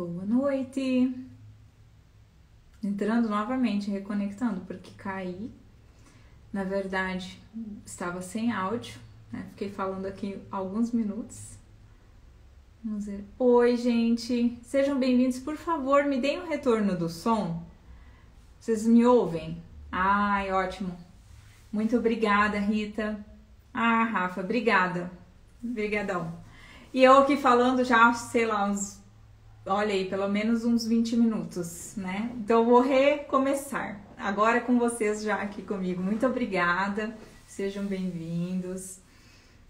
Boa noite! Entrando novamente, reconectando, porque caí. Na verdade, estava sem áudio, né? Fiquei falando aqui alguns minutos. Vamos ver. Oi, gente! Sejam bem-vindos. Por favor, me deem um retorno do som. Vocês me ouvem? Ai, ótimo! Muito obrigada, Rita. Ah, Rafa, obrigada. Obrigadão. E eu aqui falando já, sei lá, olha aí, pelo menos uns 20 minutos, né? Então eu vou recomeçar. Agora com vocês já aqui comigo. Muito obrigada. Sejam bem-vindos.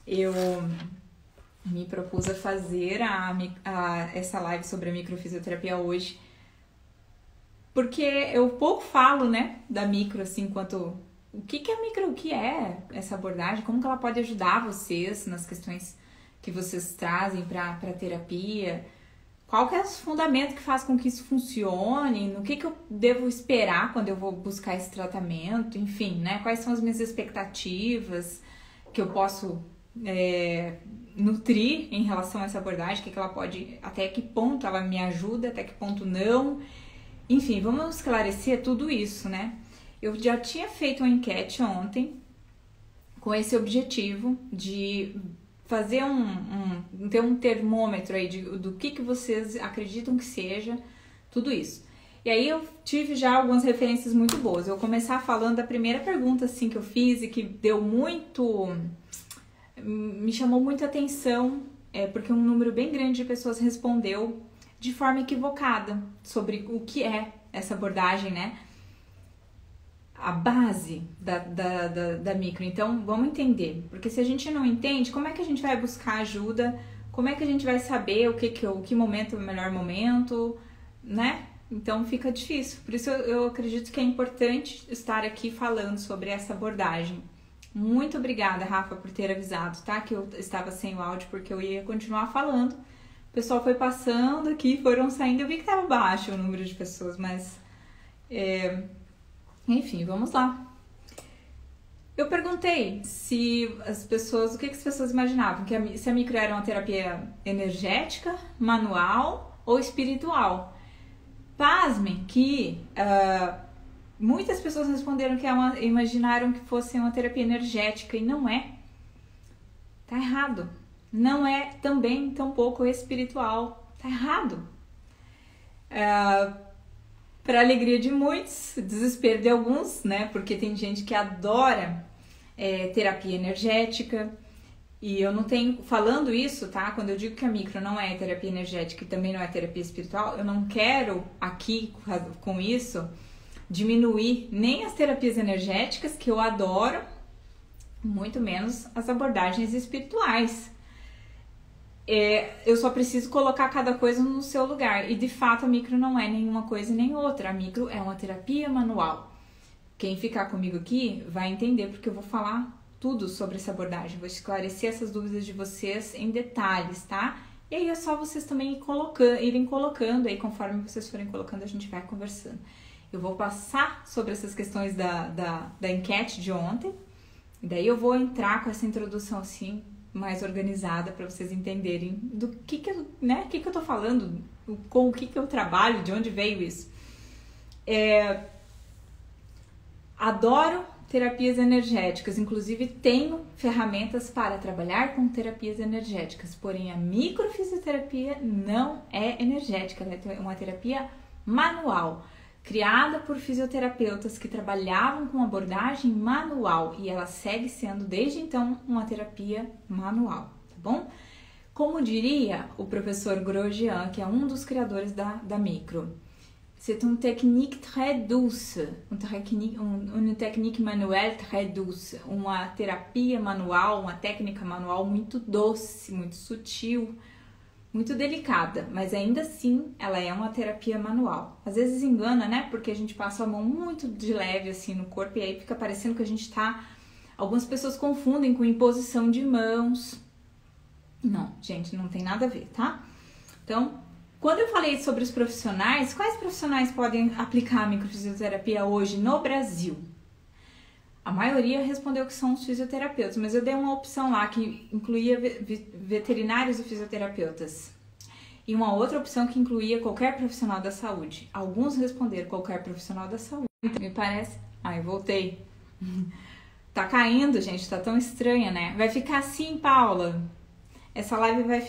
Eu me propus a fazer essa live sobre a microfisioterapia hoje, porque eu pouco falo, né, da micro, assim, quanto o que é micro, o que é essa abordagem, como que ela pode ajudar vocês nas questões que vocês trazem para a terapia, qual que é o fundamento que faz com que isso funcione, no que eu devo esperar quando eu vou buscar esse tratamento, enfim, né, quais são as minhas expectativas que eu posso nutrir em relação a essa abordagem, que ela pode, até que ponto ela me ajuda, até que ponto não, enfim, vamos esclarecer tudo isso, né? Eu já tinha feito uma enquete ontem com esse objetivo de fazer ter um termômetro aí do que vocês acreditam que seja tudo isso. E aí eu tive já algumas referências muito boas. Eu vou começar falando da primeira pergunta assim que eu fiz e que me chamou muita atenção, porque um número bem grande de pessoas respondeu de forma equivocada sobre o que é essa abordagem, né? A base da micro. Então, vamos entender. Porque se a gente não entende, como é que a gente vai buscar ajuda? Como é que a gente vai saber o que momento é o melhor momento, né? Então, fica difícil. Por isso, eu acredito que é importante estar aqui falando sobre essa abordagem. Muito obrigada, Rafa, por ter avisado, tá? Que eu estava sem o áudio, porque eu ia continuar falando. O pessoal foi passando aqui, foram saindo. Eu vi que estava baixo o número de pessoas, mas... Enfim, vamos lá. Eu perguntei se as pessoas, o que as pessoas imaginavam, se a micro era uma terapia energética, manual ou espiritual. Pasmem que muitas pessoas responderam que imaginaram que fosse uma terapia energética e não é. Tá errado. Não é também, tampouco espiritual. Tá errado. Para alegria de muitos, desespero de alguns, né? Porque tem gente que adora terapia energética. E eu não tenho... Falando isso, tá? Quando eu digo que a micro não é terapia energética e também não é terapia espiritual, eu não quero aqui, com isso, diminuir nem as terapias energéticas, que eu adoro, muito menos as abordagens espirituais. Eu só preciso colocar cada coisa no seu lugar. E de fato a micro não é nenhuma coisa nem outra. A micro é uma terapia manual. Quem ficar comigo aqui vai entender, porque eu vou falar tudo sobre essa abordagem. Vou esclarecer essas dúvidas de vocês em detalhes, tá? E aí é só vocês também irem colocando aí, conforme vocês forem colocando, a gente vai conversando. Eu vou passar sobre essas questões da enquete de ontem. E daí eu vou entrar com essa introdução assim, mais organizada, para vocês entenderem do que eu tô falando, com o que eu trabalho, de onde veio isso. Adoro terapias energéticas, inclusive tenho ferramentas para trabalhar com terapias energéticas, porém a microfisioterapia não é energética, ela é uma terapia manual, criada por fisioterapeutas que trabalhavam com abordagem manual, e ela segue sendo desde então uma terapia manual, tá bom? Como diria o professor Grosjean, que é um dos criadores da micro, c'est une technique très douce, une technique manuelle très douce, uma terapia manual, uma técnica manual muito doce, muito sutil, muito delicada, mas ainda assim ela é uma terapia manual. Às vezes engana, né? Porque a gente passa a mão muito de leve assim no corpo e aí fica parecendo que a gente tá... Algumas pessoas confundem com imposição de mãos. Não, gente, não tem nada a ver, tá? Então, quando eu falei sobre os profissionais, quais profissionais podem aplicar a microfisioterapia hoje no Brasil? A maioria respondeu que são os fisioterapeutas, mas eu dei uma opção lá que incluía veterinários e fisioterapeutas. e uma outra opção que incluía qualquer profissional da saúde. Alguns responderam qualquer profissional da saúde. Então, me parece... Ai, voltei. Tá caindo, gente, tá tão estranha, né? Vai ficar assim, Paula. Essa live vai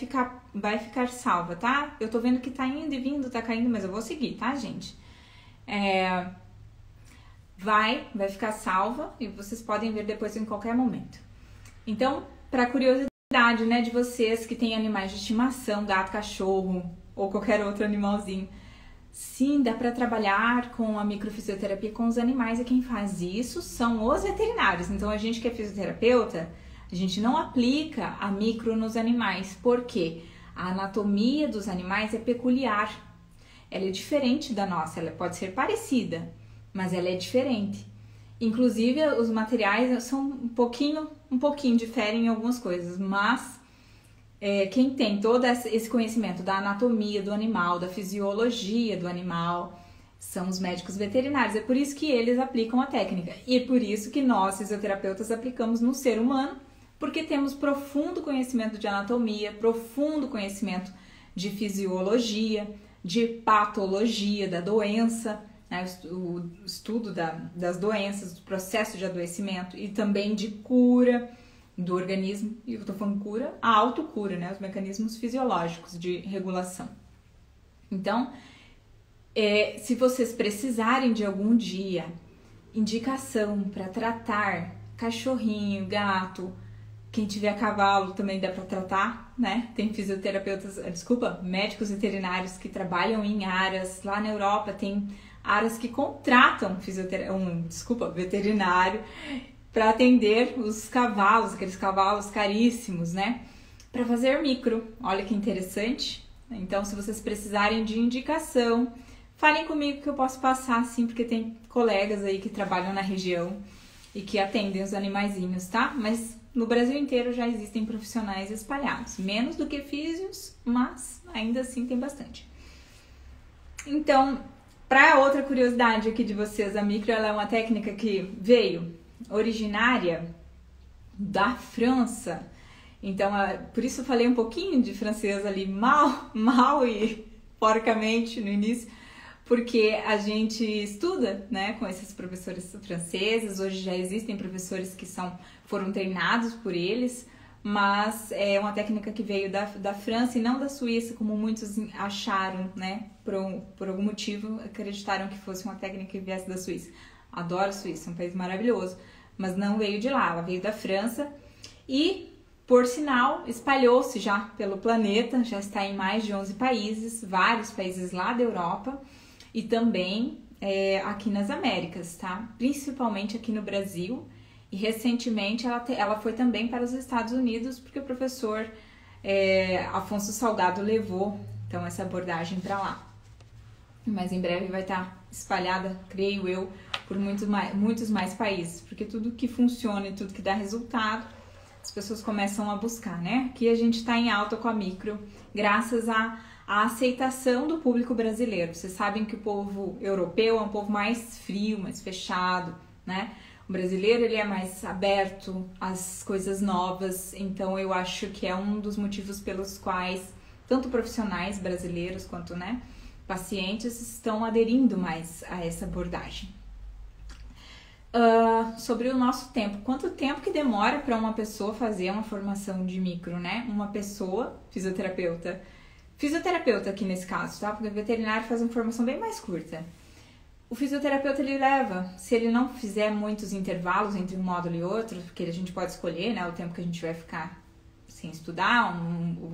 ficar salva, tá? Eu tô vendo que tá indo e vindo, tá caindo, mas eu vou seguir, tá, gente? Vai ficar salva e vocês podem ver depois em qualquer momento. Então, para curiosidade, né, de vocês que têm animais de estimação, gato, cachorro ou qualquer outro animalzinho, sim, dá para trabalhar com a microfisioterapia com os animais e quem faz isso são os veterinários. Então, a gente que é fisioterapeuta, a gente não aplica a micro nos animais, porque a anatomia dos animais é peculiar. Ela é diferente da nossa, ela pode ser parecida, mas ela é diferente. Inclusive, os materiais são um pouquinho diferem em algumas coisas, mas quem tem todo esse conhecimento da anatomia do animal, da fisiologia do animal, são os médicos veterinários. É por isso que eles aplicam a técnica. E é por isso que nós, fisioterapeutas, aplicamos no ser humano, porque temos profundo conhecimento de anatomia, profundo conhecimento de fisiologia, de patologia da doença, né, o estudo das doenças, do processo de adoecimento e também de cura do organismo. E eu tô falando cura, a autocura, né, os mecanismos fisiológicos de regulação. Então, se vocês precisarem de algum dia indicação para tratar cachorrinho, gato, quem tiver cavalo também dá para tratar, né? Tem médicos veterinários que trabalham em áreas, lá na Europa tem áreas que contratam veterinário para atender os cavalos, aqueles cavalos caríssimos, né? Para fazer micro. Olha que interessante. Então, se vocês precisarem de indicação, falem comigo que eu posso passar, sim, porque tem colegas aí que trabalham na região e que atendem os animaizinhos, tá? Mas no Brasil inteiro já existem profissionais espalhados, menos do que físios, mas ainda assim tem bastante. Então, para outra curiosidade aqui de vocês, a micro ela é uma técnica que veio originária da França. Então, por isso eu falei um pouquinho de francês ali, mal e porcamente no início, porque a gente estuda, né, com esses professores franceses. Hoje já existem professores que foram treinados por eles, mas é uma técnica que veio da França e não da Suíça, como muitos acharam, né, por algum motivo acreditaram que fosse uma técnica que viesse da Suíça. Adoro a Suíça, é um país maravilhoso, mas não veio de lá, ela veio da França e, por sinal, espalhou-se já pelo planeta, já está em mais de 11 países, vários países lá da Europa e também aqui nas Américas, tá? Principalmente aqui no Brasil, e recentemente ela foi também para os Estados Unidos, porque o professor Afonso Salgado levou então essa abordagem para lá. Mas em breve vai estar espalhada, creio eu, por muitos mais países, porque tudo que funciona e tudo que dá resultado, as pessoas começam a buscar, né? Aqui a gente está em alta com a micro, graças à aceitação do público brasileiro. Vocês sabem que o povo europeu é um povo mais frio, mais fechado, né? O brasileiro, ele é mais aberto às coisas novas, então eu acho que é um dos motivos pelos quais tanto profissionais brasileiros quanto, né, pacientes estão aderindo mais a essa abordagem. Sobre o nosso tempo, quanto tempo que demora para uma pessoa fazer uma formação de micro, né? Uma pessoa, fisioterapeuta aqui nesse caso, tá? Porque o veterinário faz uma formação bem mais curta. O fisioterapeuta, ele leva, se ele não fizer muitos intervalos entre um módulo e outro, porque a gente pode escolher, né, o tempo que a gente vai ficar sem estudar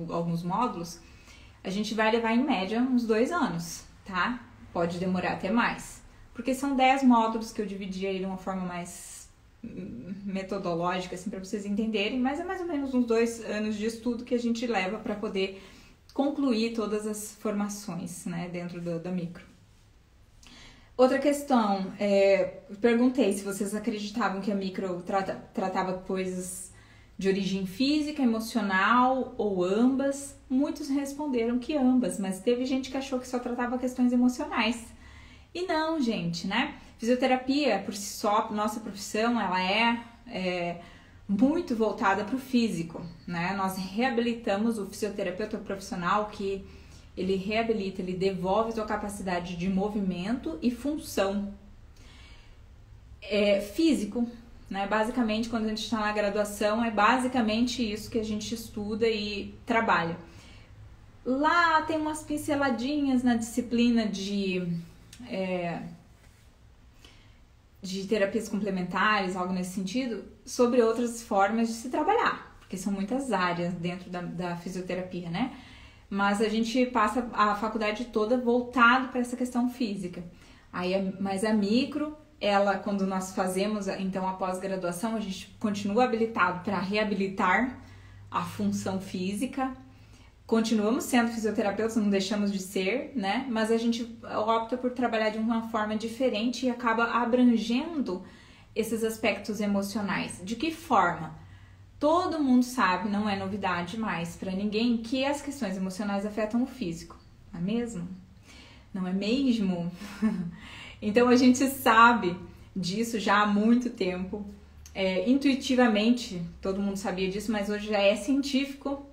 alguns módulos, a gente vai levar em média uns 2 anos, tá? Pode demorar até mais, porque são 10 módulos que eu dividi aí de uma forma mais metodológica, assim, para vocês entenderem, mas é mais ou menos uns 2 anos de estudo que a gente leva para poder concluir todas as formações, né, dentro da micro. Outra questão, perguntei se vocês acreditavam que a micro tratava coisas de origem física, emocional ou ambas. Muitos responderam que ambas, mas teve gente que achou que só tratava questões emocionais. E não, gente, né? Fisioterapia, por si só, nossa profissão, ela é muito voltada para o físico, né? Nós reabilitamos o fisioterapeuta profissional que ele reabilita, ele devolve sua capacidade de movimento e função físico, né? Basicamente, quando a gente está na graduação, é basicamente isso que a gente estuda e trabalha. Lá tem umas pinceladinhas na disciplina de terapias complementares, algo nesse sentido, sobre outras formas de se trabalhar, porque são muitas áreas dentro da fisioterapia, né? Mas a gente passa a faculdade toda voltado para essa questão física. Mas a micro, ela, quando nós fazemos então a pós-graduação, a gente continua habilitado para reabilitar a função física. Continuamos sendo fisioterapeutas, não deixamos de ser, né? Mas a gente opta por trabalhar de uma forma diferente e acaba abrangendo esses aspectos emocionais. De que forma? Todo mundo sabe, não é novidade mais para ninguém, que as questões emocionais afetam o físico, não é mesmo? Não é mesmo? Então a gente sabe disso já há muito tempo. Intuitivamente, todo mundo sabia disso, mas hoje já é científico.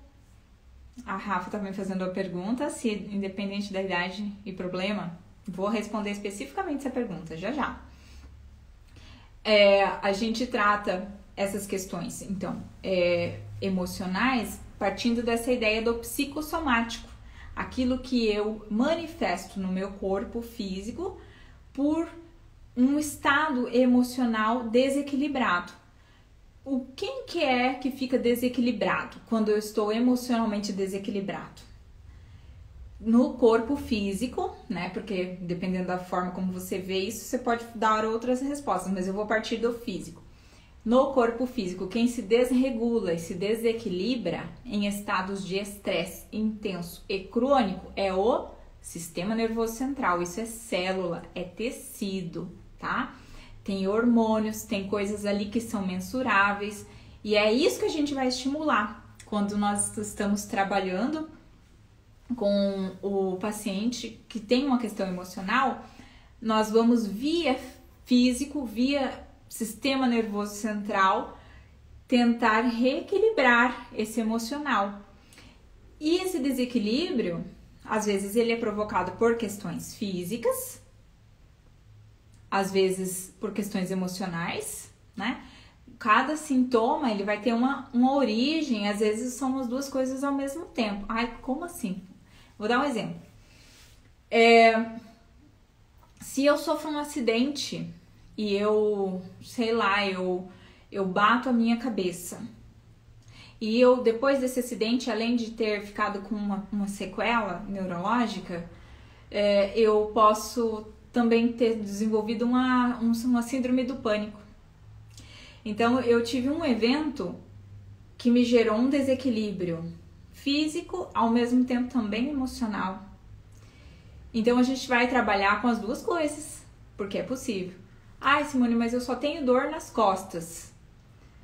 A Rafa também fazendo a pergunta, se independente da idade e problema, vou responder especificamente essa pergunta já já. A gente trata essas questões, então, emocionais, partindo dessa ideia do psicossomático, aquilo que eu manifesto no meu corpo físico por um estado emocional desequilibrado. Quem que é que fica desequilibrado quando eu estou emocionalmente desequilibrado? No corpo físico, né? Porque dependendo da forma como você vê isso, você pode dar outras respostas, mas eu vou partir do físico. No corpo físico, quem se desregula e se desequilibra em estados de estresse intenso e crônico é o sistema nervoso central. Isso é célula, é tecido, tá? Tem hormônios, tem coisas ali que são mensuráveis e é isso que a gente vai estimular quando nós estamos trabalhando com o paciente que tem uma questão emocional. Nós vamos via físico, via sistema nervoso central, tentar reequilibrar esse emocional. E esse desequilíbrio, às vezes ele é provocado por questões físicas, às vezes por questões emocionais, né? Cada sintoma, ele vai ter uma origem, às vezes são as duas coisas ao mesmo tempo. Ai, como assim? Vou dar um exemplo. Se eu sofro um acidente e eu bato a minha cabeça, e eu, depois desse acidente, além de ter ficado com uma sequela neurológica, eu posso também ter desenvolvido uma síndrome do pânico. Então, eu tive um evento que me gerou um desequilíbrio físico, ao mesmo tempo também emocional. Então, a gente vai trabalhar com as duas coisas, porque é possível. Ai, Simone, mas eu só tenho dor nas costas.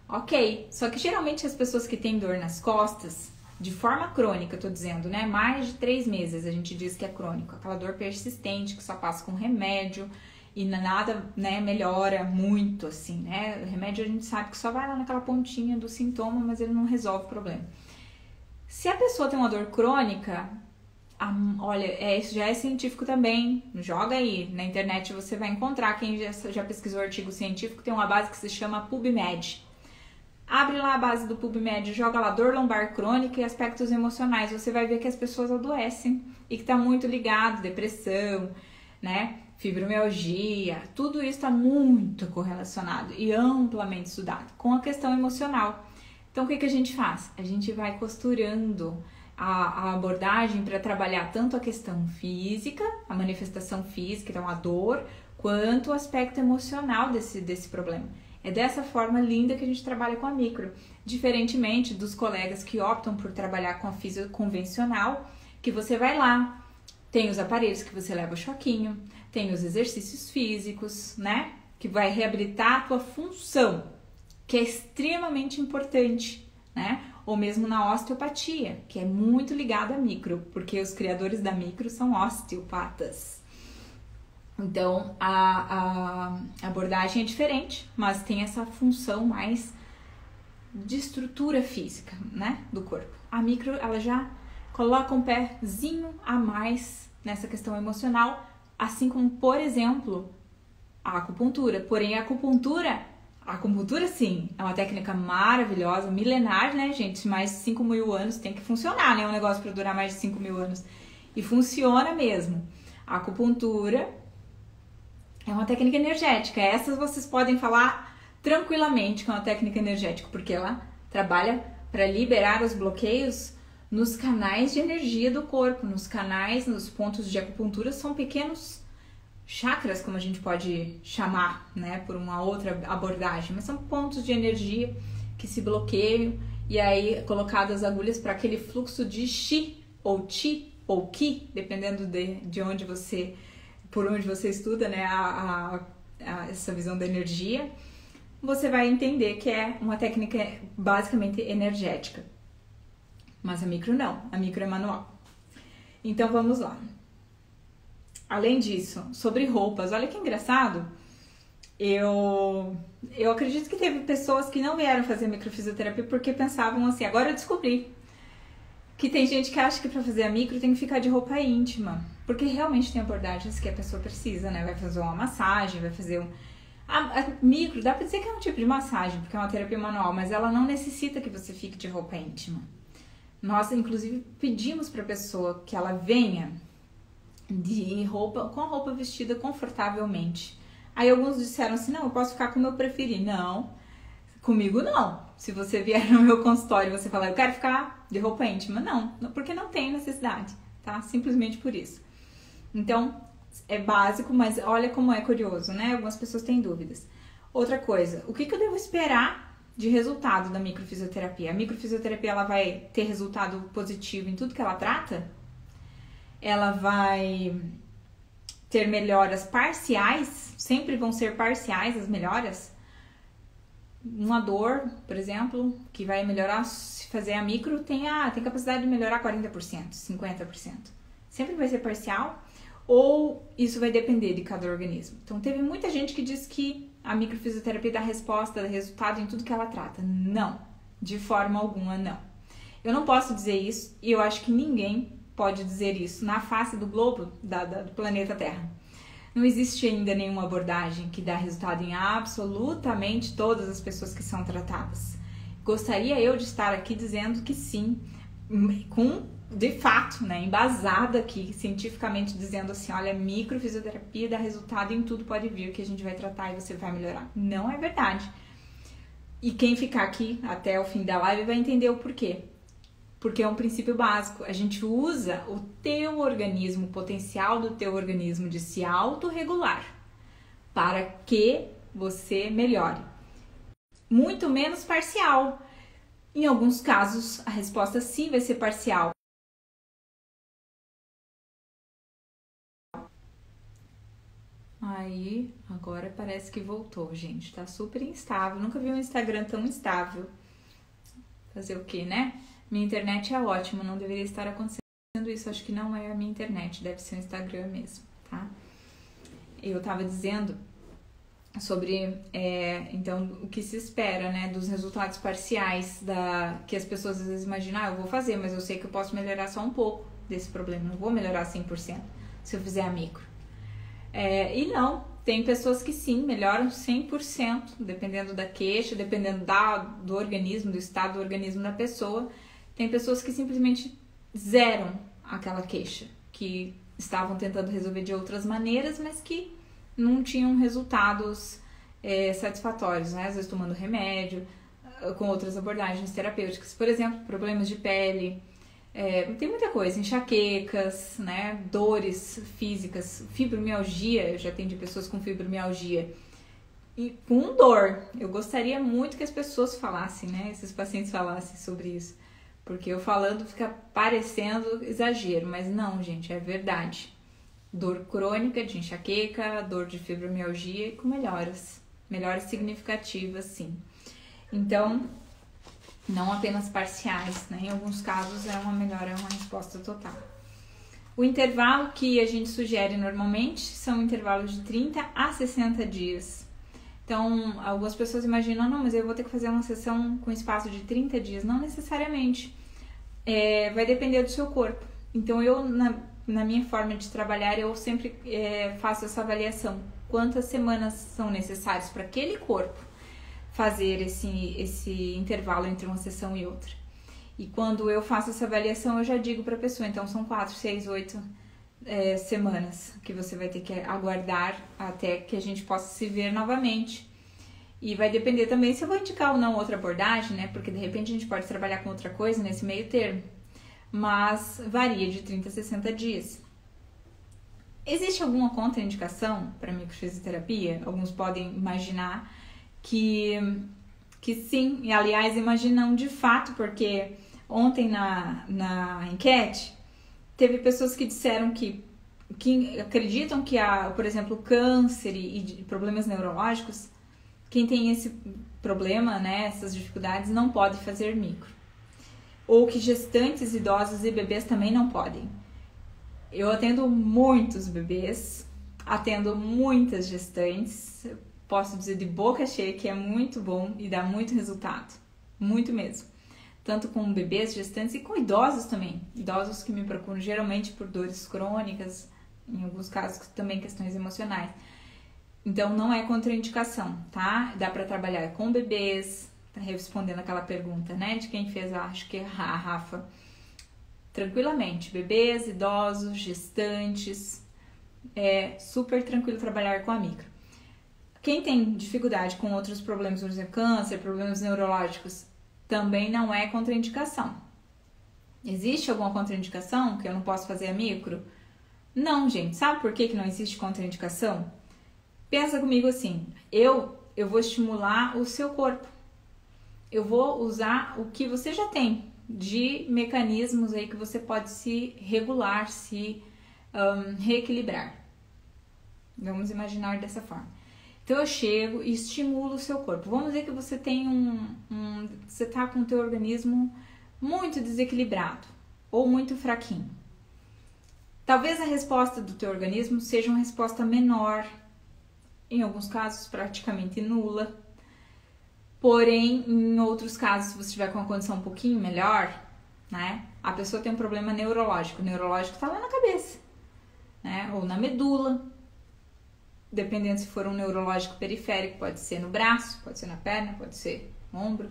Ok, só que geralmente as pessoas que têm dor nas costas, de forma crônica, eu tô dizendo, né? Mais de 3 meses a gente diz que é crônico. Aquela dor persistente que só passa com remédio e nada, né, melhora muito, assim, né? O remédio a gente sabe que só vai lá naquela pontinha do sintoma, mas ele não resolve o problema. Se a pessoa tem uma dor crônica, olha, isso já é científico também. Joga aí, na internet você vai encontrar. Quem já pesquisou artigo científico, tem uma base que se chama PubMed. Abre lá a base do PubMed, joga lá dor lombar crônica e aspectos emocionais. Você vai ver que as pessoas adoecem e que está muito ligado, depressão, né? Fibromialgia, tudo isso está muito correlacionado e amplamente estudado com a questão emocional. Então, o que a gente faz? A gente vai costurando a abordagem para trabalhar tanto a questão física, a manifestação física, então a dor, quanto o aspecto emocional desse problema. É dessa forma linda que a gente trabalha com a micro, diferentemente dos colegas que optam por trabalhar com a fisio convencional, que você vai lá, tem os aparelhos que você leva o choquinho, tem os exercícios físicos, né? Que vai reabilitar a tua função, que é extremamente importante, né? Ou mesmo na osteopatia, que é muito ligada à micro, porque os criadores da micro são osteopatas. Então, a abordagem é diferente, mas tem essa função mais de estrutura física, né, do corpo. A micro, ela já coloca um pezinho a mais nessa questão emocional, assim como, por exemplo, a acupuntura. Porém, a acupuntura sim, é uma técnica maravilhosa, milenar, né, gente? Mais de 5.000 anos, tem que funcionar, né? Um negócio para durar mais de 5.000 anos. E funciona mesmo. A acupuntura é uma técnica energética. Essas vocês podem falar tranquilamente que é uma técnica energética, porque ela trabalha para liberar os bloqueios nos canais de energia do corpo, nos canais, nos pontos de acupuntura, são pequenos chakras, como a gente pode chamar, né, por uma outra abordagem, mas são pontos de energia que se bloqueiam e aí colocadas agulhas para aquele fluxo de chi ou ki, dependendo de onde você, por onde você estuda, né, essa visão da energia, você vai entender que é uma técnica basicamente energética. Mas a micro não, a micro é manual. Então vamos lá. Além disso, sobre roupas, olha que engraçado, eu acredito que teve pessoas que não vieram fazer microfisioterapia porque pensavam assim, agora eu descobri que tem gente que acha que para fazer a micro tem que ficar de roupa íntima, porque realmente tem abordagens que a pessoa precisa, né? Vai fazer uma massagem, vai fazer a micro, dá pra dizer que é um tipo de massagem, porque é uma terapia manual, mas ela não necessita que você fique de roupa íntima. Nós, inclusive, pedimos para a pessoa que ela venha com a roupa vestida confortavelmente. Aí alguns disseram assim, não, eu posso ficar como eu preferir. Não, comigo não. Se você vier no meu consultório e você falar, eu quero ficar de roupa íntima, não, porque não tem necessidade, tá? Simplesmente por isso. Então, é básico, mas olha como é curioso, né? Algumas pessoas têm dúvidas. Outra coisa, o que eu devo esperar de resultado da microfisioterapia? A microfisioterapia, ela vai ter resultado positivo em tudo que ela trata? Ela vai ter melhoras parciais? Sempre vão ser parciais as melhoras? Uma dor, por exemplo, que vai melhorar, se fazer a micro, tem capacidade de melhorar 40%, 50%. Sempre vai ser parcial? Ou isso vai depender de cada organismo? Então, teve muita gente que diz que a microfisioterapia dá resposta, dá resultado em tudo que ela trata. Não, de forma alguma não. Eu não posso dizer isso e eu acho que ninguém pode dizer isso na face do globo do planeta Terra. Não existe ainda nenhuma abordagem que dá resultado em absolutamente todas as pessoas que são tratadas. Gostaria eu de estar aqui dizendo que sim, de fato, né, embasada aqui, cientificamente dizendo assim, olha, microfisioterapia dá resultado em tudo, pode vir que a gente vai tratar e você vai melhorar. Não é verdade. E quem ficar aqui até o fim da live vai entender o porquê. Porque é um princípio básico. A gente usa o teu organismo, o potencial do teu organismo de se autorregular para que você melhore. Muito menos parcial. Em alguns casos, a resposta sim vai ser parcial. Aí, agora parece que voltou, gente. Tá super instável. Nunca vi um Instagram tão instável. Fazer o quê, né? Minha internet é ótima, não deveria estar acontecendo isso. Acho que não é a minha internet, deve ser o Instagram mesmo, tá? Eu tava dizendo sobre, então, o que se espera, né? Dos resultados parciais que as pessoas às vezes imaginam, eu vou fazer, mas eu sei que eu posso melhorar só um pouco desse problema. Não vou melhorar 100% se eu fizer a micro. E não, tem pessoas que sim, melhoram 100%, dependendo da queixa, dependendo do organismo, do estado do organismo da pessoa. Tem pessoas que simplesmente zeram aquela queixa, que estavam tentando resolver de outras maneiras, mas que não tinham resultados satisfatórios, né? Às vezes tomando remédio, com outras abordagens terapêuticas. Por exemplo, problemas de pele, tem muita coisa, enxaquecas, né? Dores físicas, fibromialgia, eu já atendi pessoas com fibromialgia. E com dor, eu gostaria muito que as pessoas falassem, né? Esses pacientes falassem sobre isso. Porque eu falando fica parecendo exagero, mas não, gente, é verdade. Dor crônica de enxaqueca, dor de fibromialgia e com melhoras significativas, sim. Então, não apenas parciais, né? Em alguns casos é uma melhora, é uma resposta total. O intervalo que a gente sugere normalmente são intervalos de 30 a 60 dias. Então, algumas pessoas imaginam, não, mas eu vou ter que fazer uma sessão com espaço de 30 dias. Não necessariamente. vai depender do seu corpo. Então, eu, na minha forma de trabalhar, eu sempre faço essa avaliação. Quantas semanas são necessárias para aquele corpo fazer esse intervalo entre uma sessão e outra. E quando eu faço essa avaliação, eu já digo para a pessoa, então são 4, 6, 8 semanas que você vai ter que aguardar até que a gente possa se ver novamente. E vai depender também se eu vou indicar ou não outra abordagem, né? Porque de repente a gente pode trabalhar com outra coisa nesse meio termo. Mas varia de 30 a 60 dias. Existe alguma contraindicação para microfisioterapia? Alguns podem imaginar que sim, e aliás imaginam de fato, porque ontem na enquete teve pessoas que disseram que acreditam que por exemplo, câncer e problemas neurológicos, quem tem esse problema, né, essas dificuldades, não pode fazer micro. Ou que gestantes, idosos e bebês também não podem. Eu atendo muitos bebês, atendo muitas gestantes, posso dizer de boca cheia que é muito bom e dá muito resultado, muito mesmo. Tanto com bebês, gestantes e com idosos também. Idosos que me procuram geralmente por dores crônicas, em alguns casos também questões emocionais. Então não é contraindicação, tá? Dá para trabalhar com bebês, tá respondendo aquela pergunta, né, de quem fez, acho que a Rafa. Tranquilamente, bebês, idosos, gestantes, é super tranquilo trabalhar com a micro. Quem tem dificuldade com outros problemas, por exemplo, câncer, problemas neurológicos, também não é contraindicação. Existe alguma contraindicação que eu não posso fazer a micro? Não, gente. Sabe por que não existe contraindicação? Pensa comigo assim, eu vou estimular o seu corpo. Eu vou usar o que você já tem de mecanismos aí que você pode se regular, se reequilibrar. Vamos imaginar dessa forma. Então eu chego e estimulo o seu corpo. Vamos dizer que você tem você tá com o teu organismo muito desequilibrado ou muito fraquinho. Talvez a resposta do teu organismo seja uma resposta menor, em alguns casos praticamente nula. Porém, em outros casos, se você tiver com uma condição um pouquinho melhor, né? A pessoa tem um problema neurológico. O neurológico está lá na cabeça, né? Ou na medula. Dependendo se for um neurológico periférico, pode ser no braço, pode ser na perna, pode ser no ombro.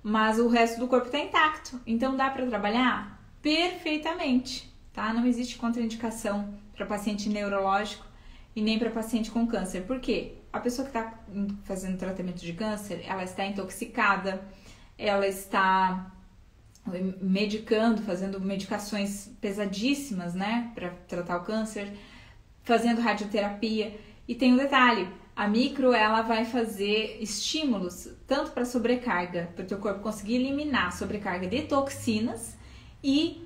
Mas o resto do corpo está intacto. Então dá para trabalhar perfeitamente, tá? Não existe contraindicação para paciente neurológico e nem para paciente com câncer. Por quê? A pessoa que está fazendo tratamento de câncer, ela está intoxicada, ela está medicando, fazendo medicações pesadíssimas, né, para tratar o câncer, fazendo radioterapia. E tem um detalhe, a micro ela vai fazer estímulos tanto para sobrecarga, para o teu corpo conseguir eliminar a sobrecarga de toxinas e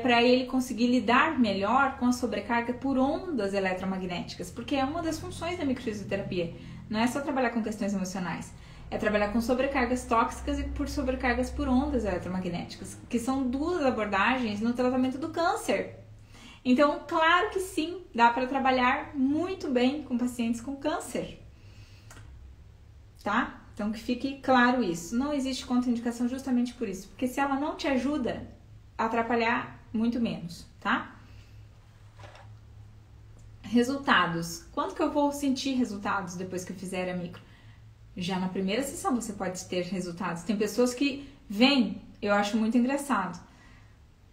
para ele conseguir lidar melhor com a sobrecarga por ondas eletromagnéticas, porque é uma das funções da microfisioterapia. Não é só trabalhar com questões emocionais, é trabalhar com sobrecargas tóxicas e por sobrecargas por ondas eletromagnéticas, que são duas abordagens no tratamento do câncer. Então, claro que sim, dá para trabalhar muito bem com pacientes com câncer, tá? Então, que fique claro isso. Não existe contraindicação justamente por isso, porque se ela não te ajuda, atrapalhar muito menos, tá? Resultados. Quando que eu vou sentir resultados depois que eu fizer a micro? Já na primeira sessão você pode ter resultados. Tem pessoas que vêm, eu acho muito engraçado,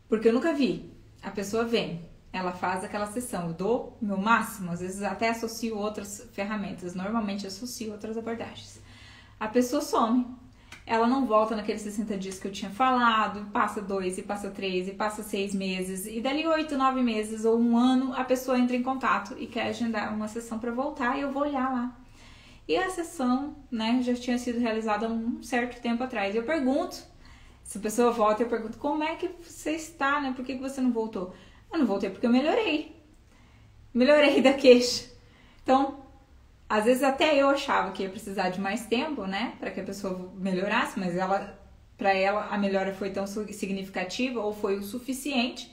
porque eu nunca vi. A pessoa vem, ela faz aquela sessão, eu dou meu máximo, às vezes até associo outras ferramentas, normalmente associo outras abordagens. A pessoa some, ela não volta naqueles 60 dias que eu tinha falado, passa 2, e passa 3, e passa 6 meses, e dali 8, 9 meses ou um ano, a pessoa entra em contato e quer agendar uma sessão para voltar e eu vou olhar lá. E a sessão, né, já tinha sido realizada há um certo tempo atrás. Eu pergunto, se a pessoa volta, eu pergunto, como é que você está, né? Por que você não voltou? Eu não voltei porque eu melhorei. Melhorei da queixa. Então, às vezes até eu achava que ia precisar de mais tempo, né? Para que a pessoa melhorasse, mas para ela a melhora foi tão significativa ou foi o suficiente.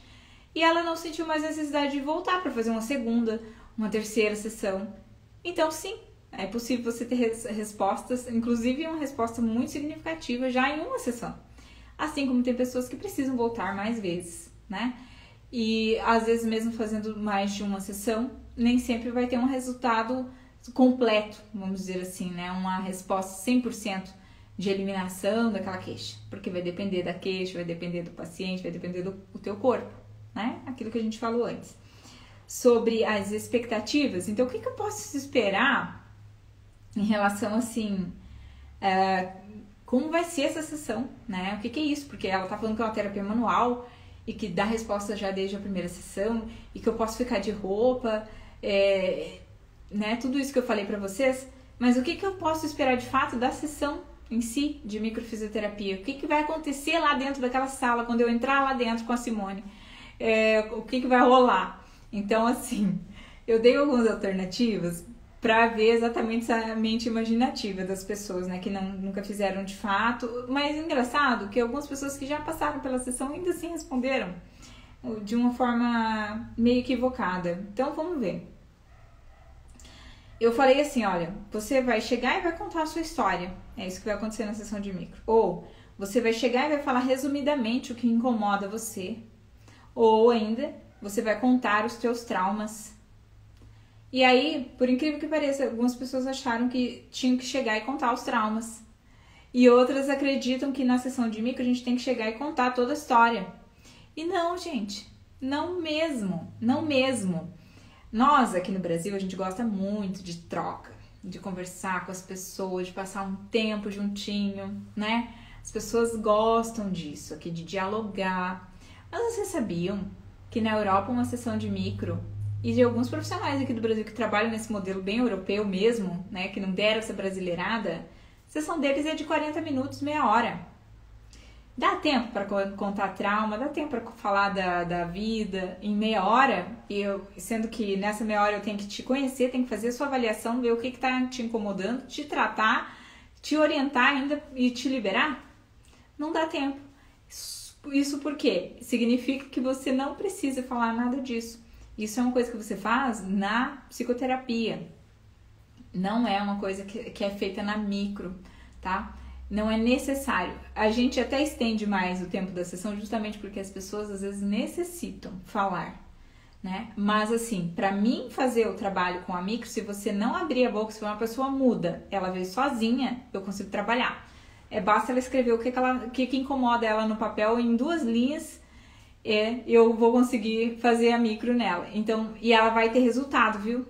E ela não sentiu mais necessidade de voltar para fazer uma segunda, uma terceira sessão. Então, sim, é possível você ter respostas, inclusive uma resposta muito significativa já em uma sessão. assim como tem pessoas que precisam voltar mais vezes, né? E às vezes mesmo fazendo mais de uma sessão, nem sempre vai ter um resultado completo, vamos dizer assim, né? Uma resposta 100% de eliminação daquela queixa, porque vai depender da queixa, vai depender do paciente, vai depender do teu corpo, né? Aquilo que a gente falou antes. Sobre as expectativas, então o que eu posso esperar em relação, assim, como vai ser essa sessão, né? O que é isso? Porque ela tá falando que é uma terapia manual e que dá resposta já desde a primeira sessão e que eu posso ficar de roupa, né? Tudo isso que eu falei pra vocês, mas o que eu posso esperar de fato da sessão em si de microfisioterapia? O que vai acontecer lá dentro daquela sala quando eu entrar lá dentro com a Simone? O que vai rolar? Então, assim, eu dei algumas alternativas para ver exatamente essa mente imaginativa das pessoas, né, que nunca fizeram de fato. Mas engraçado que algumas pessoas que já passaram pela sessão ainda assim responderam de uma forma meio equivocada. Então, vamos ver. Eu falei assim, olha, você vai chegar e vai contar a sua história. É isso que vai acontecer na sessão de micro. Ou você vai chegar e vai falar resumidamente o que incomoda você. Ou ainda, você vai contar os teus traumas. E aí, por incrível que pareça, algumas pessoas acharam que tinham que chegar e contar os traumas. E outras acreditam que na sessão de micro a gente tem que chegar e contar toda a história. E não, gente, não mesmo, não mesmo. Nós aqui no Brasil, a gente gosta muito de troca, de conversar com as pessoas, de passar um tempo juntinho, né? As pessoas gostam disso aqui, de dialogar. Mas vocês sabiam que na Europa uma sessão de micro, e de alguns profissionais aqui do Brasil que trabalham nesse modelo bem europeu mesmo, né, que não deram essa brasileirada, a sessão deles é de 40 minutos, meia hora. Dá tempo para contar trauma, dá tempo para falar da vida em meia hora, sendo que nessa meia hora eu tenho que te conhecer, tenho que fazer a sua avaliação, ver o que está te incomodando, te tratar, te orientar ainda e te liberar? Não dá tempo. Isso por quê? Significa que você não precisa falar nada disso. Isso é uma coisa que você faz na psicoterapia. Não é uma coisa que é feita na micro, tá? Não é necessário. A gente até estende mais o tempo da sessão justamente porque as pessoas às vezes necessitam falar, né? Mas assim, pra mim fazer o trabalho com a micro, se você não abrir a boca, se for uma pessoa muda, ela veio sozinha, eu consigo trabalhar. Basta ela escrever o que incomoda ela no papel em 2 linhas, eu vou conseguir fazer a micro nela. Então, e ela vai ter resultado, viu?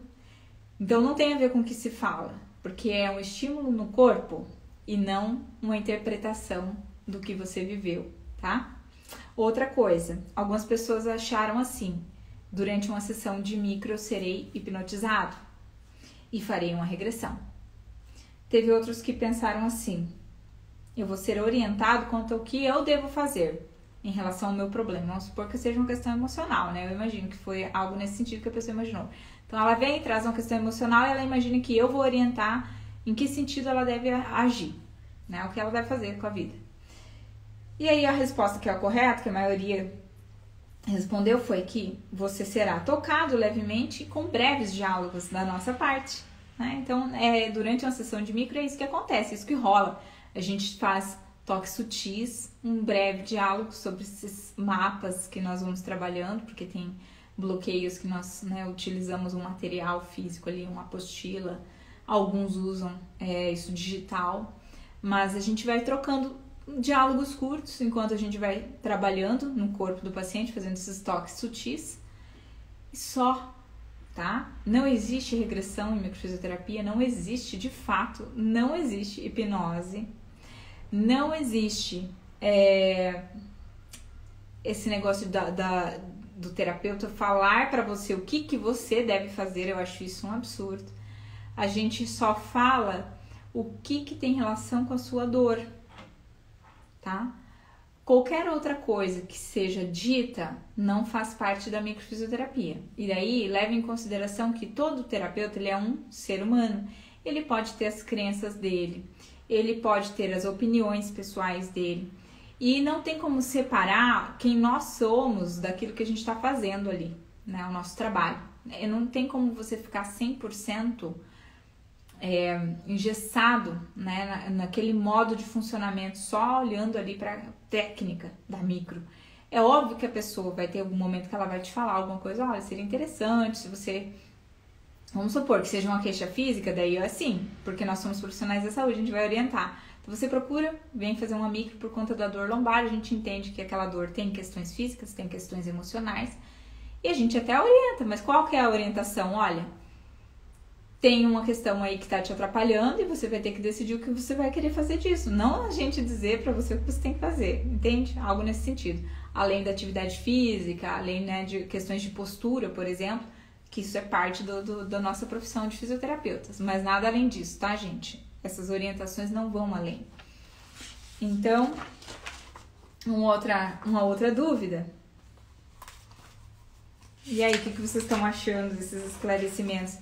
Então não tem a ver com o que se fala, porque é um estímulo no corpo e não uma interpretação do que você viveu, tá? Outra coisa, algumas pessoas acharam assim, durante uma sessão de micro eu serei hipnotizado e farei uma regressão. Teve outros que pensaram assim, eu vou ser orientado quanto ao que eu devo fazer em relação ao meu problema. Vamos supor que seja uma questão emocional, né? Eu imagino que foi algo nesse sentido que a pessoa imaginou. Então ela vem e traz uma questão emocional e ela imagina que eu vou orientar em que sentido ela deve agir, né? O que ela deve fazer com a vida. E aí a resposta que é a correta, que a maioria respondeu, foi que você será tocado levemente com breves diálogos da nossa parte, né? Então, durante uma sessão de micro é isso que acontece, é isso que rola. A gente faz toques sutis, um breve diálogo sobre esses mapas que nós vamos trabalhando, porque tem bloqueios que nós, né, utilizamos um material físico ali, uma apostila, alguns usam isso digital, mas a gente vai trocando diálogos curtos enquanto a gente vai trabalhando no corpo do paciente, fazendo esses toques sutis, e só, tá? Não existe regressão em microfisioterapia, não existe, de fato, não existe hipnose, não existe esse negócio do terapeuta falar pra você o que você deve fazer. Eu acho isso um absurdo. A gente só fala o que tem relação com a sua dor, tá? Qualquer outra coisa que seja dita não faz parte da microfisioterapia. E daí, leve em consideração que todo terapeuta ele é um ser humano. Ele pode ter as crenças dele, ele pode ter as opiniões pessoais dele. E não tem como separar quem nós somos daquilo que a gente está fazendo ali, né? O nosso trabalho. Não tem como você ficar 100% engessado, né, naquele modo de funcionamento, só olhando ali para a técnica da micro. É óbvio que a pessoa vai ter algum momento que ela vai te falar alguma coisa, olha, seria interessante se você... Vamos supor que seja uma queixa física, daí é assim, porque nós somos profissionais da saúde, a gente vai orientar. Então você procura, vem fazer uma micro por conta da dor lombar, a gente entende que aquela dor tem questões físicas, tem questões emocionais, e a gente até orienta, mas qual que é a orientação? Olha, tem uma questão aí que tá te atrapalhando e você vai ter que decidir o que você vai querer fazer disso. Não a gente dizer pra você o que você tem que fazer, entende? Algo nesse sentido. Além da atividade física, além, né, de questões de postura, por exemplo, que isso é parte da nossa profissão de fisioterapeutas. Mas nada além disso, tá, gente? Essas orientações não vão além. Então, uma outra dúvida. E aí, o que vocês estão achando desses esclarecimentos?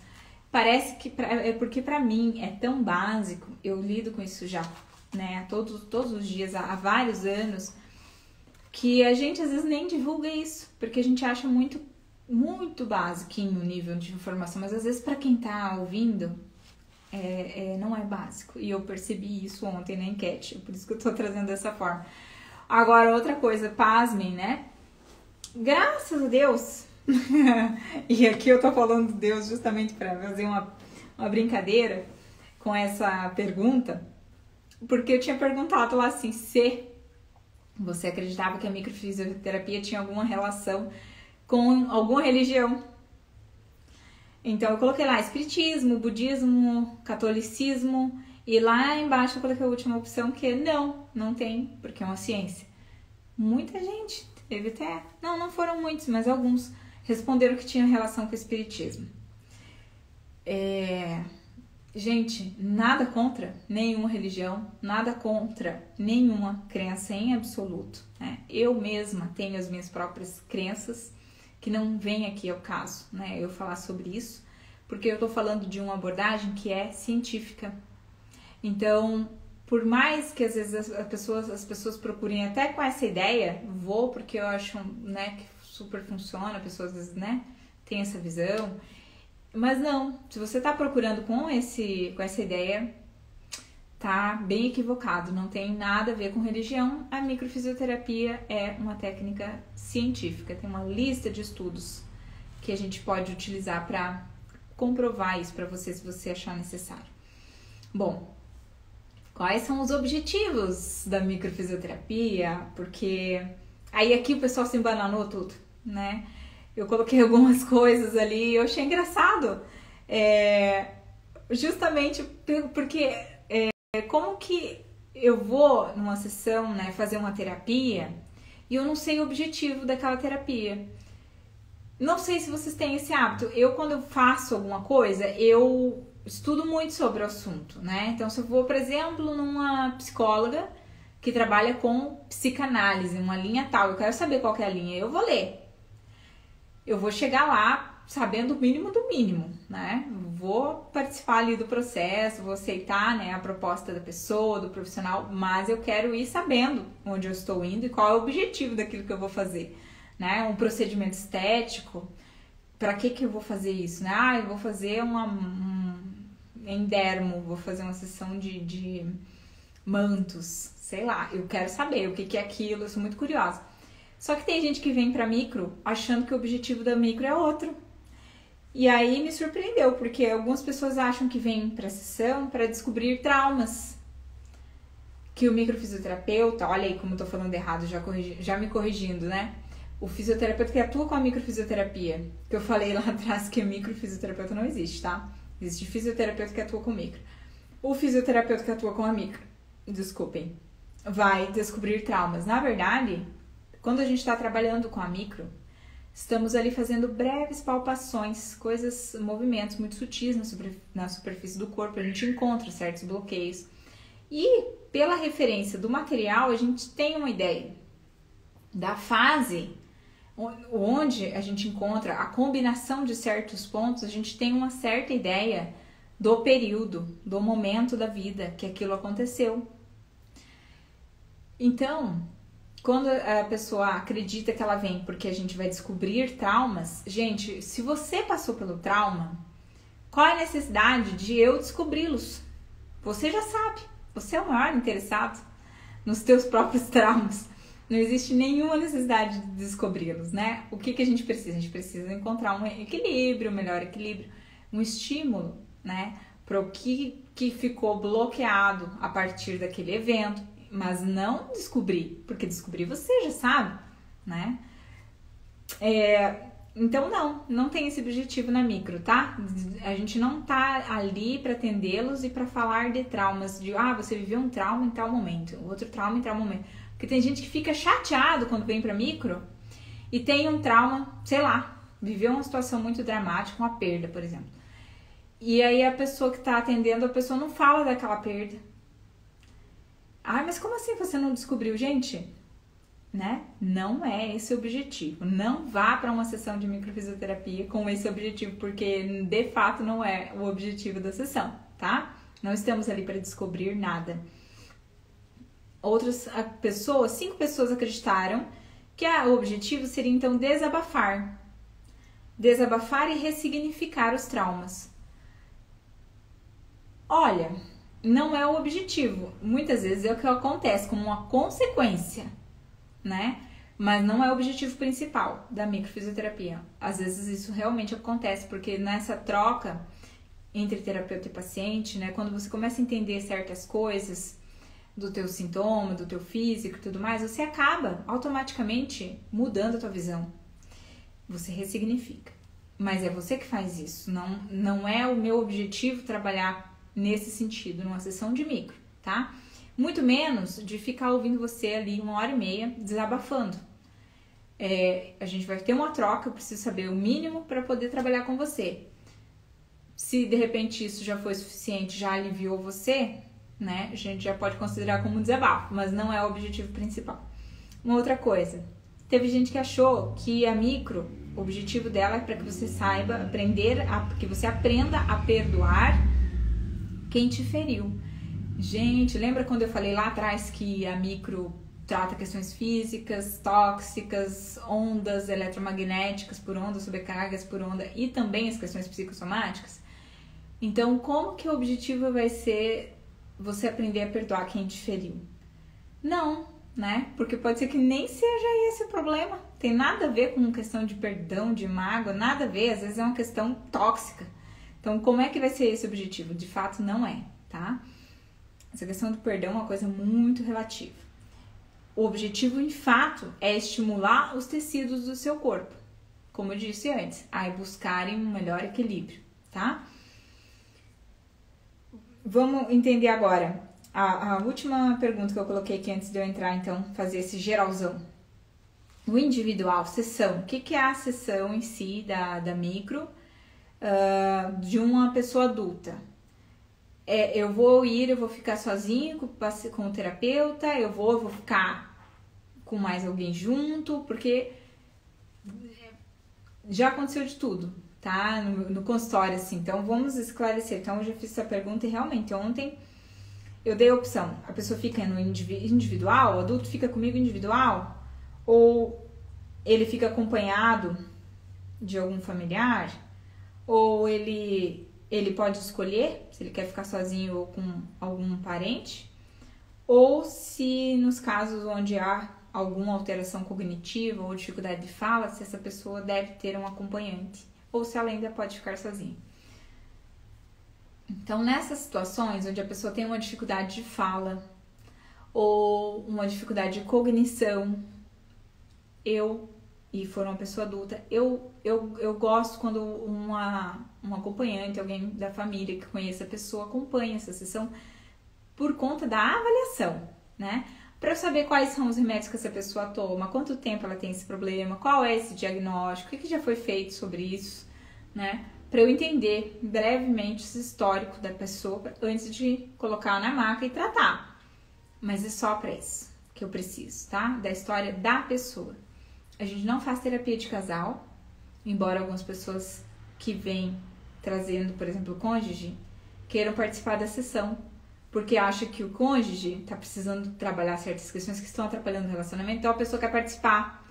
Parece que é porque pra mim é tão básico, eu lido com isso já, né, todos os dias, há vários anos, que a gente às vezes nem divulga isso, porque a gente acha muito basiquinho o nível de informação, mas às vezes pra quem tá ouvindo, não é básico. E eu percebi isso ontem na enquete, por isso que eu tô trazendo dessa forma. Agora, outra coisa, pasmem, né? Graças a Deus... E aqui eu tô falando Deus justamente para fazer uma brincadeira com essa pergunta, porque eu tinha perguntado lá assim, se você acreditava que a microfisioterapia tinha alguma relação com alguma religião. Então eu coloquei lá espiritismo, budismo, catolicismo, e lá embaixo eu coloquei a última opção que não tem, porque é uma ciência. Muita gente teve até, não foram muitos, mas alguns responderam que tinha relação com o espiritismo. Gente, nada contra nenhuma religião, nada contra nenhuma crença em absoluto, né? Eu mesma tenho as minhas próprias crenças, que não vem aqui ao caso, né, eu falar sobre isso, porque eu tô falando de uma abordagem que é científica. Então, por mais que às vezes as pessoas procurem até com essa ideia, vou porque eu acho, né, que super funciona, a pessoa às vezes, né, tem essa visão, mas não, se você tá procurando com essa ideia, tá bem equivocado, não tem nada a ver com religião. A microfisioterapia é uma técnica científica, tem uma lista de estudos que a gente pode utilizar para comprovar isso para você, se você achar necessário. Bom, quais são os objetivos da microfisioterapia? Porque aí aqui o pessoal se embananou tudo, né? Eu coloquei algumas coisas ali e eu achei engraçado. Justamente porque como que eu vou numa sessão, né, fazer uma terapia e eu não sei o objetivo daquela terapia. Não sei se vocês têm esse hábito. Eu, quando eu faço alguma coisa, eu estudo muito sobre o assunto, né? Então, se eu vou, por exemplo, numa psicóloga que trabalha com psicanálise, uma linha tal, eu quero saber qual que é a linha, eu vou ler. Eu vou chegar lá sabendo o mínimo do mínimo, né? Vou participar ali do processo, vou aceitar, né, a proposta da pessoa, do profissional, mas eu quero ir sabendo onde eu estou indo e qual é o objetivo daquilo que eu vou fazer, né? Um procedimento estético, para que eu vou fazer isso, né? Eu vou fazer endermo, vou fazer uma sessão de mantos, sei lá, eu quero saber o que é aquilo, eu sou muito curiosa. Só que tem gente que vem pra micro achando que o objetivo da micro é outro. E aí me surpreendeu, porque algumas pessoas acham que vem pra sessão para descobrir traumas. Que o microfisioterapeuta, olha aí como eu tô falando errado, já me corrigindo, né? O fisioterapeuta que atua com a microfisioterapia, que eu falei lá atrás que microfisioterapeuta não existe, tá? Existe fisioterapeuta que atua com micro. O fisioterapeuta que atua com a micro, desculpem, vai descobrir traumas. Na verdade, quando a gente está trabalhando com a micro, estamos ali fazendo breves palpações, movimentos muito sutis na superfície do corpo, a gente encontra certos bloqueios. E pela referência do material, a gente tem uma ideia da fase onde a gente encontra a combinação de certos pontos, a gente tem uma certa ideia do período, do momento da vida que aquilo aconteceu. Então, quando a pessoa acredita que ela vem porque a gente vai descobrir traumas, gente, se você passou pelo trauma, Qual é a necessidade de eu descobri-los? Você já sabe, você é o maior interessado nos teus próprios traumas. Não existe nenhuma necessidade de descobri-los, né? O que a gente precisa? A gente precisa encontrar um equilíbrio, um melhor equilíbrio, um estímulo, né? Para o que ficou bloqueado a partir daquele evento, mas não descobrir, porque descobrir você já sabe, né? Então não tem esse objetivo na micro, tá? A gente não tá ali para atendê-los e para falar de traumas, de você viveu um trauma em tal momento, outro trauma em tal momento. Porque tem gente que fica chateado quando vem para micro e tem um trauma, sei lá, viveu uma situação muito dramática, uma perda, por exemplo. E aí a pessoa que tá atendendo, a pessoa não fala daquela perda. Mas como assim você não descobriu? Gente, né? Não é esse o objetivo. Não vá para uma sessão de microfisioterapia com esse objetivo, porque de fato não é o objetivo da sessão, tá? Não estamos ali para descobrir nada. Outras pessoas, 5 pessoas acreditaram que o objetivo seria então desabafar e ressignificar os traumas. Olha, não é o objetivo. Muitas vezes é o que acontece como uma consequência, né? Mas não é o objetivo principal da microfisioterapia. Às vezes isso realmente acontece, porque nessa troca entre terapeuta e paciente, né? Quando você começa a entender certas coisas do teu sintoma, do teu físico e tudo mais, você acaba automaticamente mudando a tua visão. Você ressignifica. Mas é você que faz isso. Não é o meu objetivo trabalhar nesse sentido, numa sessão de micro, tá? Muito menos de ficar ouvindo você ali 1h30 desabafando. A gente vai ter uma troca, eu preciso saber o mínimo para poder trabalhar com você. Se de repente isso já foi suficiente, já aliviou você, né? A gente já pode considerar como um desabafo, mas não é o objetivo principal. Uma outra coisa, teve gente que achou que a micro, o objetivo dela é para que você saiba que você aprenda a perdoar quem te feriu. Gente, lembra quando eu falei lá atrás que a micro trata questões físicas, tóxicas, ondas eletromagnéticas por onda, sobrecargas por onda e também as questões psicossomáticas? Então, como que o objetivo vai ser você aprender a perdoar quem te feriu? Não, né? Porque pode ser que nem seja esse o problema. Tem nada a ver com questão de perdão, de mágoa, nada a ver. Às vezes é uma questão tóxica. Então, como é que vai ser esse objetivo? De fato, não é, tá? Essa questão do perdão é uma coisa muito relativa. O objetivo, em fato, é estimular os tecidos do seu corpo. Como eu disse antes, buscarem um melhor equilíbrio, tá? Vamos entender agora a última pergunta que eu coloquei aqui antes de eu entrar, então, fazer esse geralzão. O individual, sessão. O que é a sessão em si da micro de uma pessoa adulta? Eu vou ficar sozinho com o terapeuta, eu vou ficar com mais alguém junto, porque já aconteceu de tudo, tá? No consultório, assim. Então, vamos esclarecer. Então, eu já fiz essa pergunta e realmente ontem eu dei a opção. A pessoa fica no individual, o adulto fica comigo individual, ou ele fica acompanhado de algum familiar, ou ele pode escolher se ele quer ficar sozinho ou com algum parente, ou se nos casos onde há alguma alteração cognitiva ou dificuldade de fala, se essa pessoa deve ter um acompanhante, ou se ela ainda pode ficar sozinha. Então, nessas situações onde a pessoa tem uma dificuldade de fala ou uma dificuldade de cognição, e for uma pessoa adulta, eu gosto quando um acompanhante, alguém da família que conheça a pessoa, acompanha essa sessão por conta da avaliação, né? Para eu saber quais são os remédios que essa pessoa toma, quanto tempo ela tem esse problema, qual é esse diagnóstico, o que já foi feito sobre isso, né? Para eu entender brevemente esse histórico da pessoa antes de colocar na maca e tratar. Mas é só para isso que eu preciso, tá? Da história da pessoa. A gente não faz terapia de casal, embora algumas pessoas que vêm trazendo, por exemplo, o cônjuge, queiram participar da sessão, porque acha que o cônjuge está precisando trabalhar certas questões que estão atrapalhando o relacionamento, então a pessoa quer participar.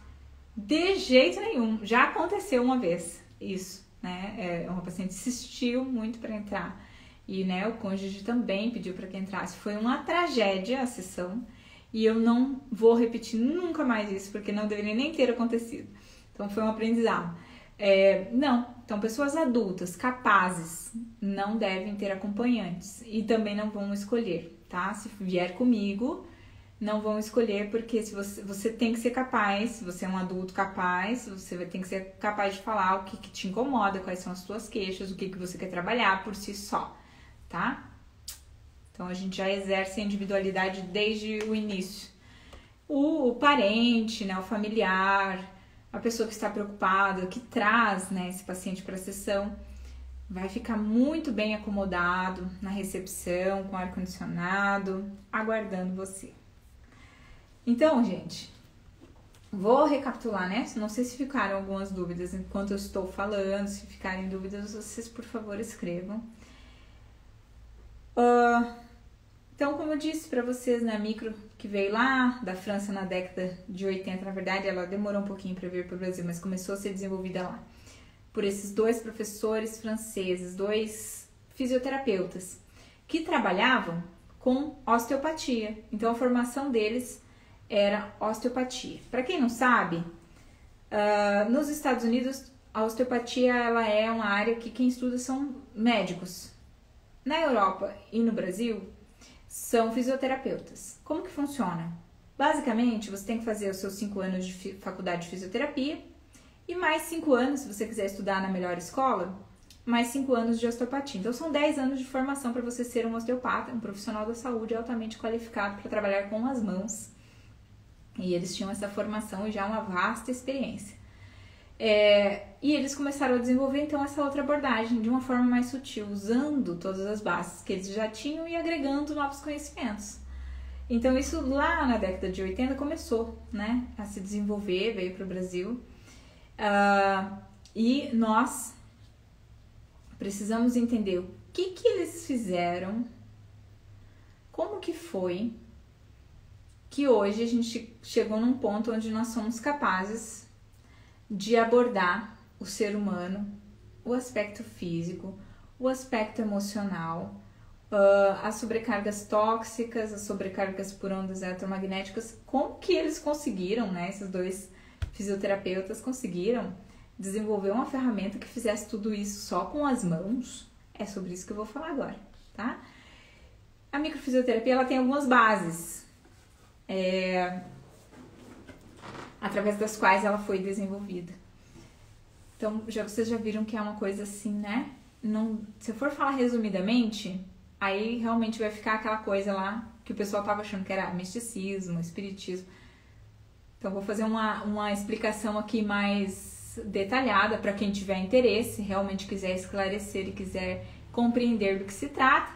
De jeito nenhum. Já aconteceu uma vez isso, né? É uma paciente que insistiu muito para entrar. E, né, o cônjuge também pediu para que entrasse. Foi uma tragédia a sessão. E eu não vou repetir nunca mais isso, porque não deveria nem ter acontecido. Então, foi um aprendizado. Então, pessoas adultas, capazes, não devem ter acompanhantes. E também não vão escolher, tá? Se vier comigo, não vão escolher, porque se você tem que ser capaz, se você é um adulto capaz, você tem que ser capaz de falar o que te incomoda, quais são as suas queixas, o que você quer trabalhar por si só, tá? Então, a gente já exerce a individualidade desde o início. O parente, né, o familiar, a pessoa que está preocupada, que traz, né, esse paciente para a sessão, vai ficar muito bem acomodado na recepção, com ar-condicionado, aguardando você. Então, gente, vou recapitular, né? Não sei se ficaram algumas dúvidas enquanto eu estou falando. Se ficarem dúvidas, vocês, por favor, escrevam. Então, como eu disse para vocês, né, a micro que veio lá da França na década de 80, na verdade, ela demorou um pouquinho para vir para o Brasil, mas começou a ser desenvolvida lá por esses 2 professores franceses, 2 fisioterapeutas, que trabalhavam com osteopatia. Então, a formação deles era osteopatia. Para quem não sabe, nos Estados Unidos, a osteopatia ela é uma área que quem estuda são médicos. Na Europa e no Brasil, são fisioterapeutas. Como que funciona? Basicamente, você tem que fazer os seus 5 anos de faculdade de fisioterapia e mais 5 anos, se você quiser estudar na melhor escola, mais 5 anos de osteopatia. Então, são 10 anos de formação para você ser um osteopata, um profissional da saúde altamente qualificado para trabalhar com as mãos. E eles tinham essa formação e já uma vasta experiência. E eles começaram a desenvolver, então, essa outra abordagem de uma forma mais sutil, usando todas as bases que eles já tinham e agregando novos conhecimentos. Então, isso lá na década de 80 começou, né, a se desenvolver, veio para o Brasil. E nós precisamos entender o que eles fizeram, como que foi que hoje a gente chegou num ponto onde nós somos capazes de abordar o ser humano, o aspecto físico, o aspecto emocional, as sobrecargas tóxicas, as sobrecargas por ondas eletromagnéticas, como que eles conseguiram, né, esses 2 fisioterapeutas conseguiram desenvolver uma ferramenta que fizesse tudo isso só com as mãos. É sobre isso que eu vou falar agora, tá? A microfisioterapia, ela tem algumas bases, através das quais ela foi desenvolvida. Então, vocês já viram que é uma coisa assim, né? Não, se eu for falar resumidamente, aí realmente vai ficar aquela coisa lá que o pessoal tava achando que era misticismo, espiritismo. Então, vou fazer uma explicação aqui mais detalhada para quem tiver interesse, realmente quiser esclarecer e quiser compreender do que se trata,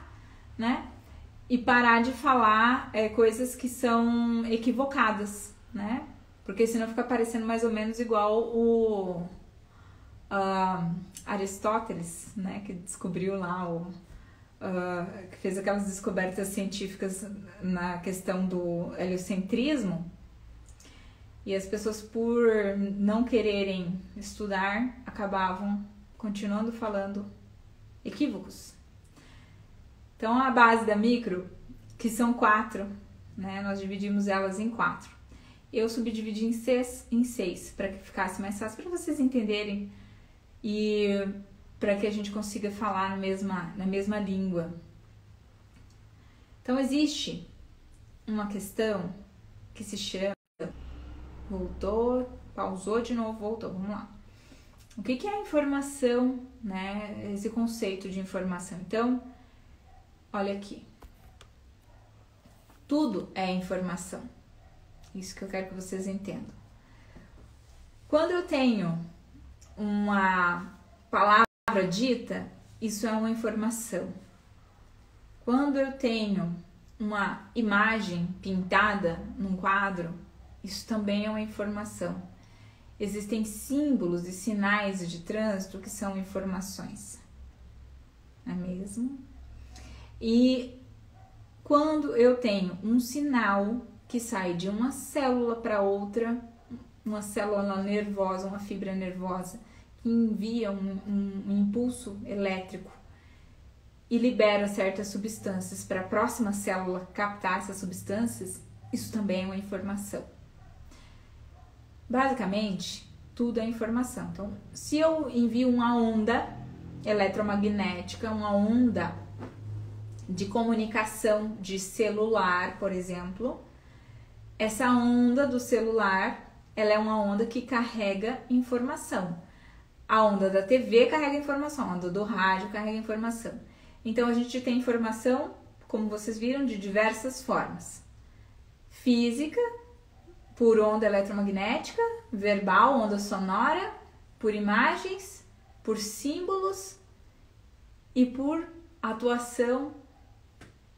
né? E parar de falar coisas que são equivocadas, né? Porque senão fica parecendo mais ou menos igual o Aristóteles, né? Que descobriu lá, que fez aquelas descobertas científicas na questão do heliocentrismo. E as pessoas, por não quererem estudar, acabavam continuando falando equívocos. Então, a base da micro, que são 4, né? Nós dividimos elas em 4. Eu subdividi em 6, para que ficasse mais fácil para vocês entenderem e para que a gente consiga falar na mesma língua. Então, existe uma questão que se chama... Voltou, pausou de novo, voltou, vamos lá. O que é a informação, né? Esse conceito de informação. Então, olha aqui. Tudo é informação. Isso que eu quero que vocês entendam. Quando eu tenho uma palavra dita, isso é uma informação. Quando eu tenho uma imagem pintada num quadro, isso também é uma informação. Existem símbolos e sinais de trânsito que são informações. Não é mesmo? E quando eu tenho um sinal que sai de uma célula para outra, uma célula nervosa, uma fibra nervosa, envia um impulso elétrico e libera certas substâncias para a próxima célula captar essas substâncias, isso também é uma informação. Basicamente, tudo é informação. Então, se eu envio uma onda eletromagnética, uma onda de comunicação de celular, por exemplo, essa onda do celular, ela é uma onda que carrega informação. A onda da TV carrega informação, a onda do rádio carrega informação. Então, a gente tem informação, como vocês viram, de diversas formas. Física, por onda eletromagnética, verbal, onda sonora, por imagens, por símbolos e por atuação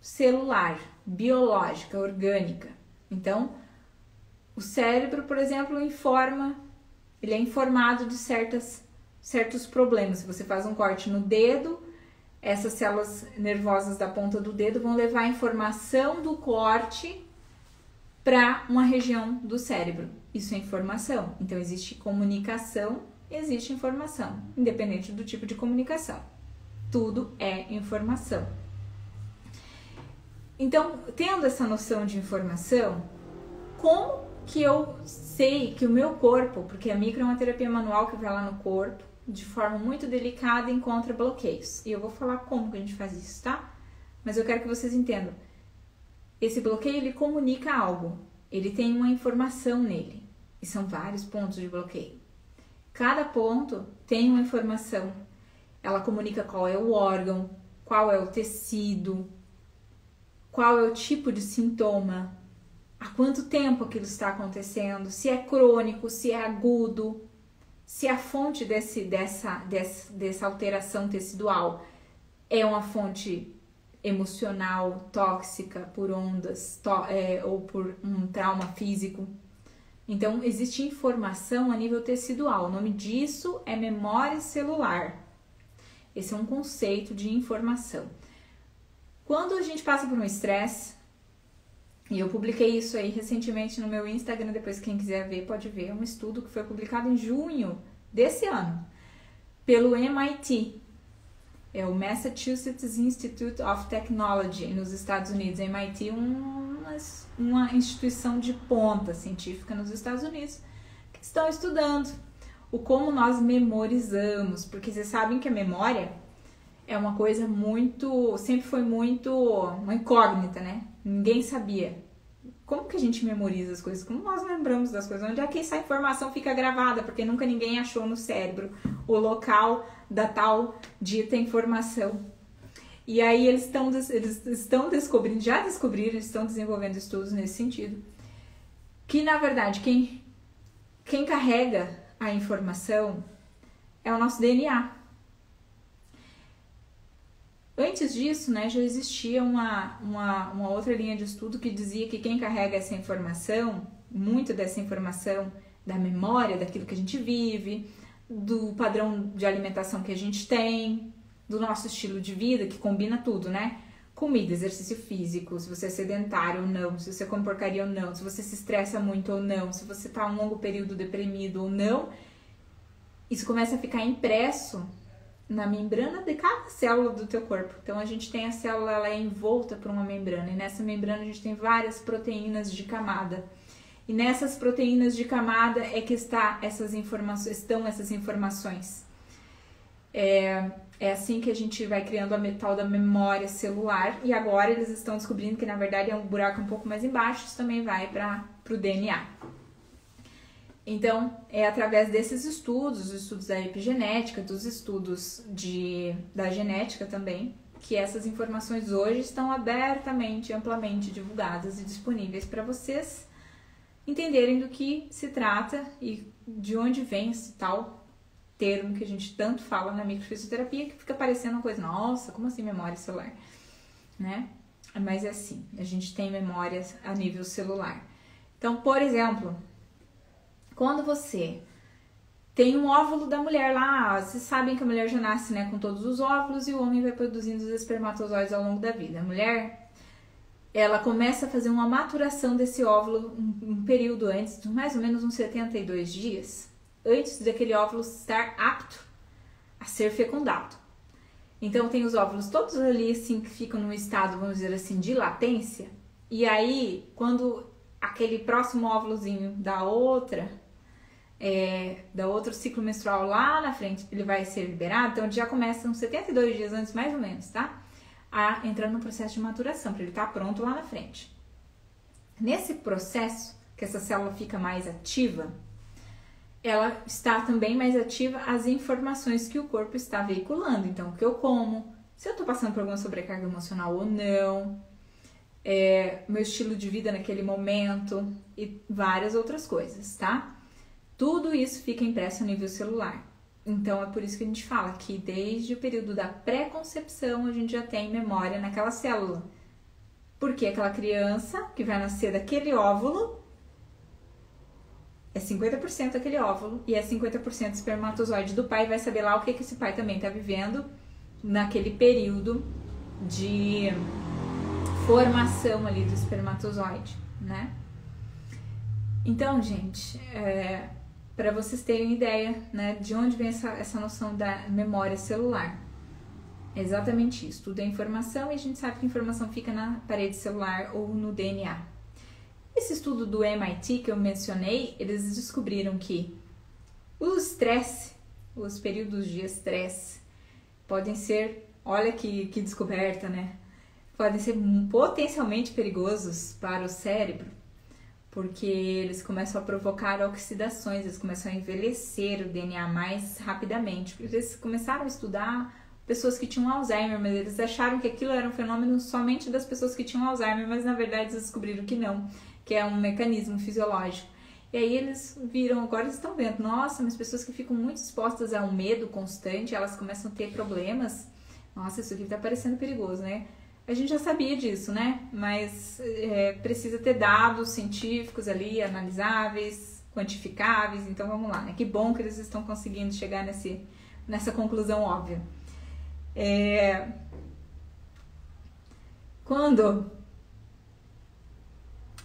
celular, biológica, orgânica. Então, o cérebro, por exemplo, ele é informado de certos problemas. Se você faz um corte no dedo, essas células nervosas da ponta do dedo vão levar a informação do corte para uma região do cérebro. Isso é informação. Então, existe comunicação, existe informação, independente do tipo de comunicação. Tudo é informação. Então, tendo essa noção de informação, como que eu sei que o meu corpo, porque a micro é uma terapia manual que vai lá no corpo, de forma muito delicada, encontra bloqueios. E eu vou falar como que a gente faz isso, tá? Mas eu quero que vocês entendam. Esse bloqueio, ele comunica algo. Ele tem uma informação nele. E são vários pontos de bloqueio. Cada ponto tem uma informação. Ela comunica qual é o órgão, qual é o tecido, qual é o tipo de sintoma, há quanto tempo aquilo está acontecendo, se é crônico, se é agudo, se a fonte dessa alteração tecidual é uma fonte emocional, tóxica, por ondas, ou por um trauma físico. Então, existe informação a nível tecidual. O nome disso é memória celular. Esse é um conceito de informação. Quando a gente passa por um estresse, e eu publiquei isso aí recentemente no meu Instagram, depois quem quiser ver pode ver, um estudo que foi publicado em junho desse ano, pelo MIT, é o Massachusetts Institute of Technology, nos Estados Unidos. MIT é uma instituição de ponta científica nos Estados Unidos, que estão estudando como nós memorizamos, porque vocês sabem que a memória é uma coisa sempre foi muito uma incógnita, né? Ninguém sabia. Como que a gente memoriza as coisas? Como nós lembramos das coisas? Onde é que essa informação fica gravada? Porque nunca ninguém achou no cérebro o local da tal dita informação. E aí eles estão descobrindo, já descobriram, estão desenvolvendo estudos nesse sentido, que na verdade quem carrega a informação é o nosso DNA. Antes disso, né, já existia uma outra linha de estudo que dizia que quem carrega essa informação, muito dessa informação da memória, daquilo que a gente vive, do padrão de alimentação que a gente tem, do nosso estilo de vida, que combina tudo, né? Comida, exercício físico, se você é sedentário ou não, se você come porcaria ou não, se você se estressa muito ou não, se você está um longo período deprimido ou não, isso começa a ficar impresso na membrana de cada célula do teu corpo. Então, a gente tem a célula, ela é envolta por uma membrana, e nessa membrana a gente tem várias proteínas de camada. E nessas proteínas de camada é que estão essas informações. É assim que a gente vai criando a tal da memória celular, e agora eles estão descobrindo que na verdade é um buraco um pouco mais embaixo, isso também vai para o DNA. Então, é através desses estudos, os estudos da epigenética, dos estudos da genética também, que essas informações hoje estão abertamente, amplamente divulgadas e disponíveis para vocês entenderem do que se trata e de onde vem esse tal termo que a gente tanto fala na microfisioterapia, que fica parecendo uma coisa, nossa, como assim memória celular? Né? Mas é assim, a gente tem memórias a nível celular. Então, por exemplo, quando você tem um óvulo da mulher lá, vocês sabem que a mulher já nasce, né, com todos os óvulos, e o homem vai produzindo os espermatozoides ao longo da vida. A mulher, ela começa a fazer uma maturação desse óvulo um período antes, mais ou menos uns 72 dias, antes daquele óvulo estar apto a ser fecundado. Então tem os óvulos todos ali assim que ficam num estado, vamos dizer assim, de latência. E aí, quando aquele próximo óvulozinho da outro ciclo menstrual lá na frente, ele vai ser liberado, então ele já começa uns 72 dias antes, mais ou menos, tá? A entrar no processo de maturação, para ele estar pronto lá na frente. Nesse processo, que essa célula fica mais ativa, ela está também mais ativa as informações que o corpo está veiculando. Então, o que eu como, se eu estou passando por alguma sobrecarga emocional ou não, meu estilo de vida naquele momento e várias outras coisas, tá? Tudo isso fica impresso a nível celular. Então, é por isso que a gente fala que desde o período da pré-concepção a gente já tem memória naquela célula. Porque aquela criança que vai nascer daquele óvulo é 50% aquele óvulo e é 50% espermatozoide do pai, vai saber lá o que esse pai também está vivendo naquele período de formação ali do espermatozoide, né? Então, gente, para vocês terem ideia, né, de onde vem essa noção da memória celular. É exatamente isso, tudo é informação e a gente sabe que a informação fica na parede celular ou no DNA. Esse estudo do MIT que eu mencionei, eles descobriram que o estresse, os períodos de estresse, podem ser, olha que descoberta, né? Podem ser potencialmente perigosos para o cérebro, porque eles começam a provocar oxidações, eles começam a envelhecer o DNA mais rapidamente. Eles começaram a estudar pessoas que tinham Alzheimer, mas eles acharam que aquilo era um fenômeno somente das pessoas que tinham Alzheimer, mas na verdade eles descobriram que não, que é um mecanismo fisiológico. E aí eles viram, agora eles estão vendo, nossa, mas pessoas que ficam muito expostas a um medo constante, elas começam a ter problemas. Nossa, isso aqui tá parecendo perigoso, né? A gente já sabia disso, né? Mas precisa ter dados científicos ali, analisáveis, quantificáveis. Então vamos lá, né? Que bom que eles estão conseguindo chegar nessa conclusão óbvia.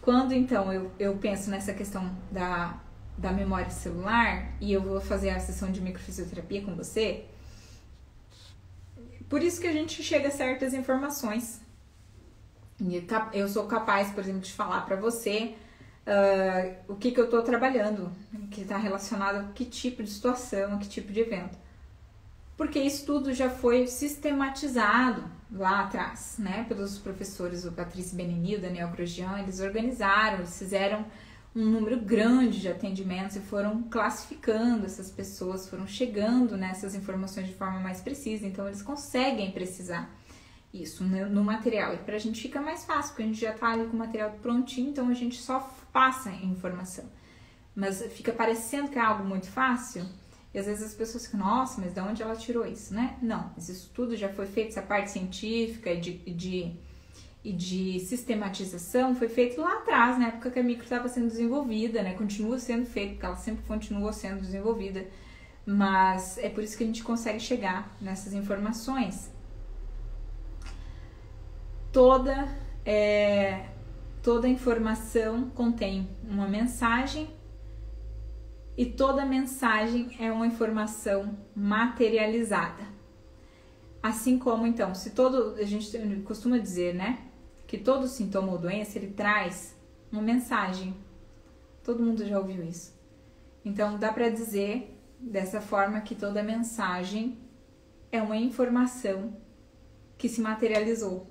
Quando então eu penso nessa questão da memória celular e eu vou fazer a sessão de microfisioterapia com você, por isso que a gente chega a certas informações. Eu sou capaz, por exemplo, de falar para você o que eu estou trabalhando, que está relacionado a que tipo de situação, a que tipo de evento. Porque isso tudo já foi sistematizado lá atrás, né? Pelos professores, o Patrice Benini, o Daniel Grosjean, eles organizaram, eles fizeram um número grande de atendimentos e foram classificando essas pessoas, foram chegando nessas informações de forma mais precisa, então eles conseguem precisar isso no material. E pra gente fica mais fácil, porque a gente já tá ali com o material prontinho, então a gente só passa a informação. Mas fica parecendo que é algo muito fácil, e às vezes as pessoas ficam, nossa, mas de onde ela tirou isso, né? Não, mas isso tudo já foi feito, essa parte científica e de sistematização foi feito lá atrás, na época que a micro estava sendo desenvolvida, né? Continua sendo feito, porque ela sempre continuou sendo desenvolvida, mas é por isso que a gente consegue chegar nessas informações. Toda informação contém uma mensagem e toda mensagem é uma informação materializada. Assim como, então, a gente costuma dizer, né, que todo sintoma ou doença, ele traz uma mensagem. Todo mundo já ouviu isso. Então, dá para dizer dessa forma que toda mensagem é uma informação que se materializou,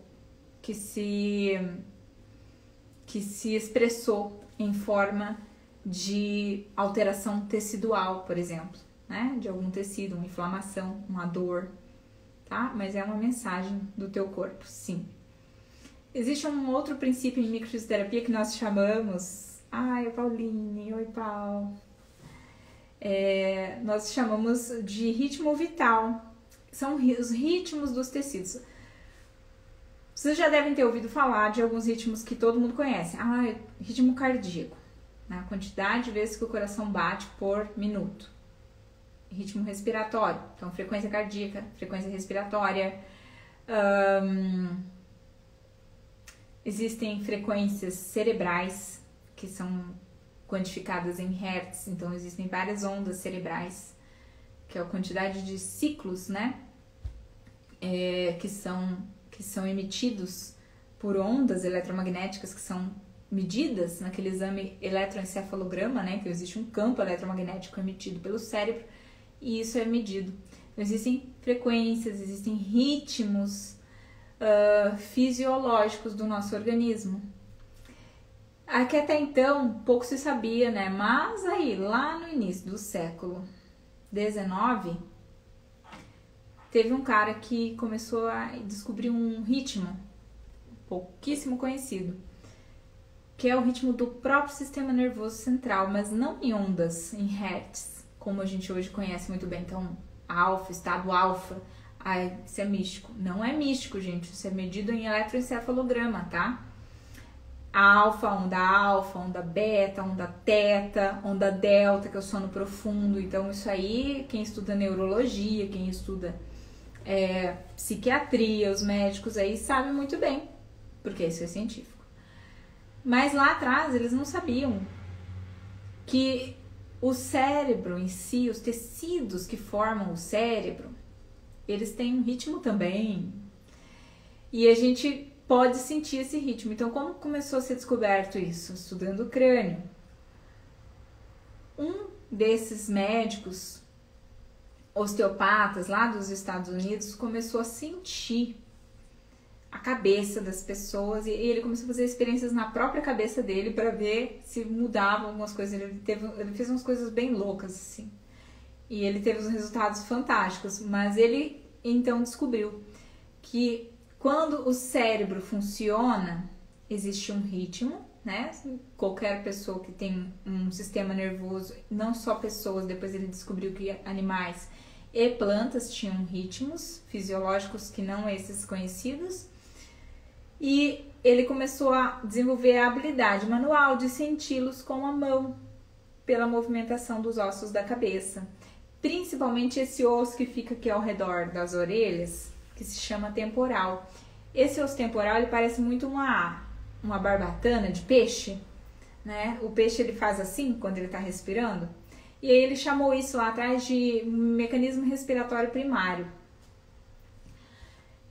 que se expressou em forma de alteração tecidual, por exemplo, né, de algum tecido, uma inflamação, uma dor, tá? Mas é uma mensagem do teu corpo, sim. Existe um outro princípio em microfisioterapia que nós chamamos... Ai, Pauline, oi, Paulo. Nós chamamos de ritmo vital. São os ritmos dos tecidos. Vocês já devem ter ouvido falar de alguns ritmos que todo mundo conhece. Ritmo cardíaco, né? A quantidade de vezes que o coração bate por minuto. Ritmo respiratório, então frequência cardíaca, frequência respiratória. Existem frequências cerebrais, que são quantificadas em hertz, então existem várias ondas cerebrais, que é a quantidade de ciclos, né, que são emitidos por ondas eletromagnéticas que são medidas naquele exame eletroencefalograma, né, que existe um campo eletromagnético emitido pelo cérebro e isso é medido. Então, existem frequências, existem ritmos fisiológicos do nosso organismo. Aqui até então pouco se sabia, né, mas aí lá no início do século XIX teve um cara que começou a descobrir um ritmo pouquíssimo conhecido, que é o ritmo do próprio sistema nervoso central, mas não em ondas, em hertz, como a gente hoje conhece muito bem. Então, alfa, estado alfa, isso é místico. Não é místico, gente, isso é medido em eletroencefalograma, tá? Alfa, onda beta, onda teta, onda delta, que é o sono profundo. Então, isso aí, quem estuda neurologia, quem estuda psiquiatria, os médicos aí sabem muito bem, porque isso é científico. Mas lá atrás eles não sabiam que o cérebro em si, os tecidos que formam o cérebro, eles têm um ritmo também. E a gente pode sentir esse ritmo. Então, como começou a ser descoberto isso? Estudando o crânio. Um desses médicos osteopatas lá dos Estados Unidos começou a sentir a cabeça das pessoas e ele começou a fazer experiências na própria cabeça dele para ver se mudavam algumas coisas. Ele fez umas coisas bem loucas assim e ele teve uns resultados fantásticos, mas ele então descobriu que quando o cérebro funciona existe um ritmo, né? Qualquer pessoa que tem um sistema nervoso, não só pessoas, depois ele descobriu que animais e plantas tinham ritmos fisiológicos que não esses conhecidos. E ele começou a desenvolver a habilidade manual de senti-los com a mão, pela movimentação dos ossos da cabeça. Principalmente esse osso que fica aqui ao redor das orelhas, que se chama temporal. Esse osso temporal, ele parece muito uma barbatana de peixe, né? O peixe, ele faz assim, quando ele está respirando. E aí ele chamou isso lá atrás de mecanismo respiratório primário.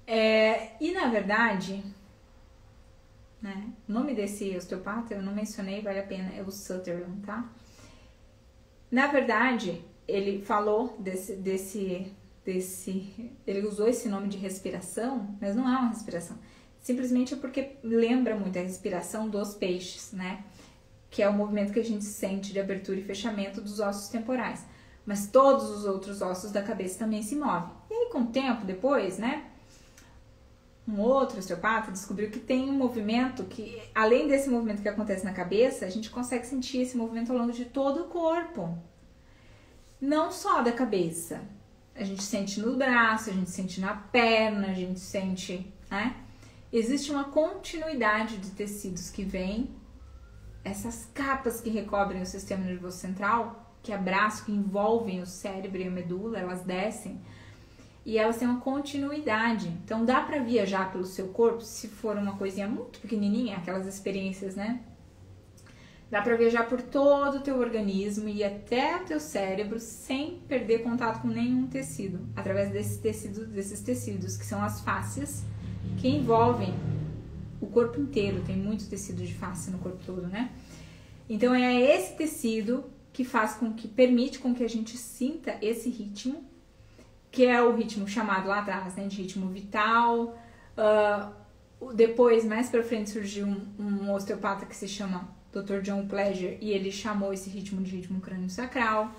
E na verdade, né, o nome desse osteopata eu não mencionei, vale a pena, é o Sutherland, tá? Na verdade, ele falou ele usou esse nome de respiração, mas não é uma respiração. Simplesmente é porque lembra muito a respiração dos peixes, né? Que é o movimento que a gente sente de abertura e fechamento dos ossos temporais. Mas todos os outros ossos da cabeça também se movem. E aí, com o tempo, depois, né? Um outro osteopata descobriu que tem um movimento que, além desse movimento que acontece na cabeça, a gente consegue sentir esse movimento ao longo de todo o corpo. Não só da cabeça. A gente sente no braço, a gente sente na perna, a gente sente, né? Existe uma continuidade de tecidos que vem, essas capas que recobrem o sistema nervoso central, que abraçam, que envolvem o cérebro e a medula, elas descem e elas têm uma continuidade. Então dá para viajar pelo seu corpo, se for uma coisinha muito pequenininha, aquelas experiências, né? Dá para viajar por todo o teu organismo e até o teu cérebro sem perder contato com nenhum tecido, através desses tecidos que são as fáscias, que envolvem o corpo inteiro. Tem muito tecido de face no corpo todo, né? Então é esse tecido que permite com que a gente sinta esse ritmo, que é o ritmo chamado lá atrás, né, de ritmo vital. Depois, mais pra frente, surgiu um osteopata que se chama Dr. John Pleasure, e ele chamou esse ritmo de ritmo crânio-sacral,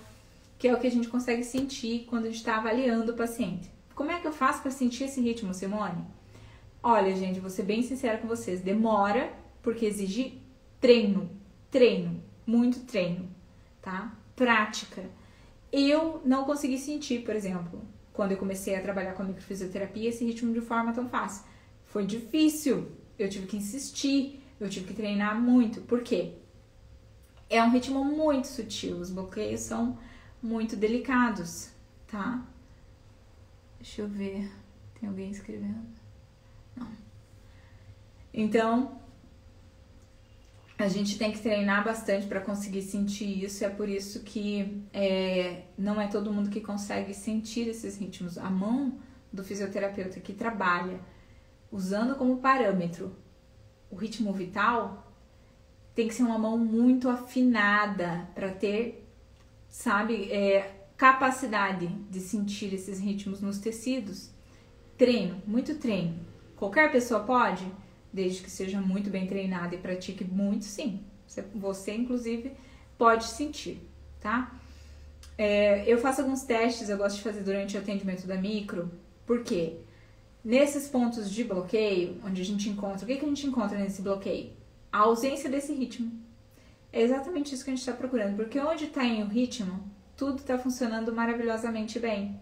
que é o que a gente consegue sentir quando a gente está avaliando o paciente. Como é que eu faço para sentir esse ritmo, Simone? Olha, gente, vou ser bem sincera com vocês, demora, porque exige treino, muito treino, tá? Prática. Eu não consegui sentir, por exemplo, quando eu comecei a trabalhar com a microfisioterapia, esse ritmo de forma tão fácil. Foi difícil, eu tive que insistir, eu tive que treinar muito. Por quê? É um ritmo muito sutil, os bloqueios são muito delicados, tá? Deixa eu ver, tem alguém escrevendo? Não. Então, A gente tem que treinar bastante para conseguir sentir isso, é por isso que não é todo mundo que consegue sentir esses ritmos. A mão do fisioterapeuta que trabalha usando como parâmetro o ritmo vital tem que ser uma mão muito afinada para ter, sabe, capacidade de sentir esses ritmos nos tecidos. Treino, muito treino. Qualquer pessoa pode? Desde que seja muito bem treinada e pratique muito, sim. Você, inclusive, pode sentir, tá? Eu faço alguns testes, eu gosto de fazer durante o atendimento da micro, porque nesses pontos de bloqueio, onde a gente encontra... O que a gente encontra nesse bloqueio? A ausência desse ritmo. É exatamente isso que a gente está procurando, porque onde está em o ritmo, tudo está funcionando maravilhosamente bem.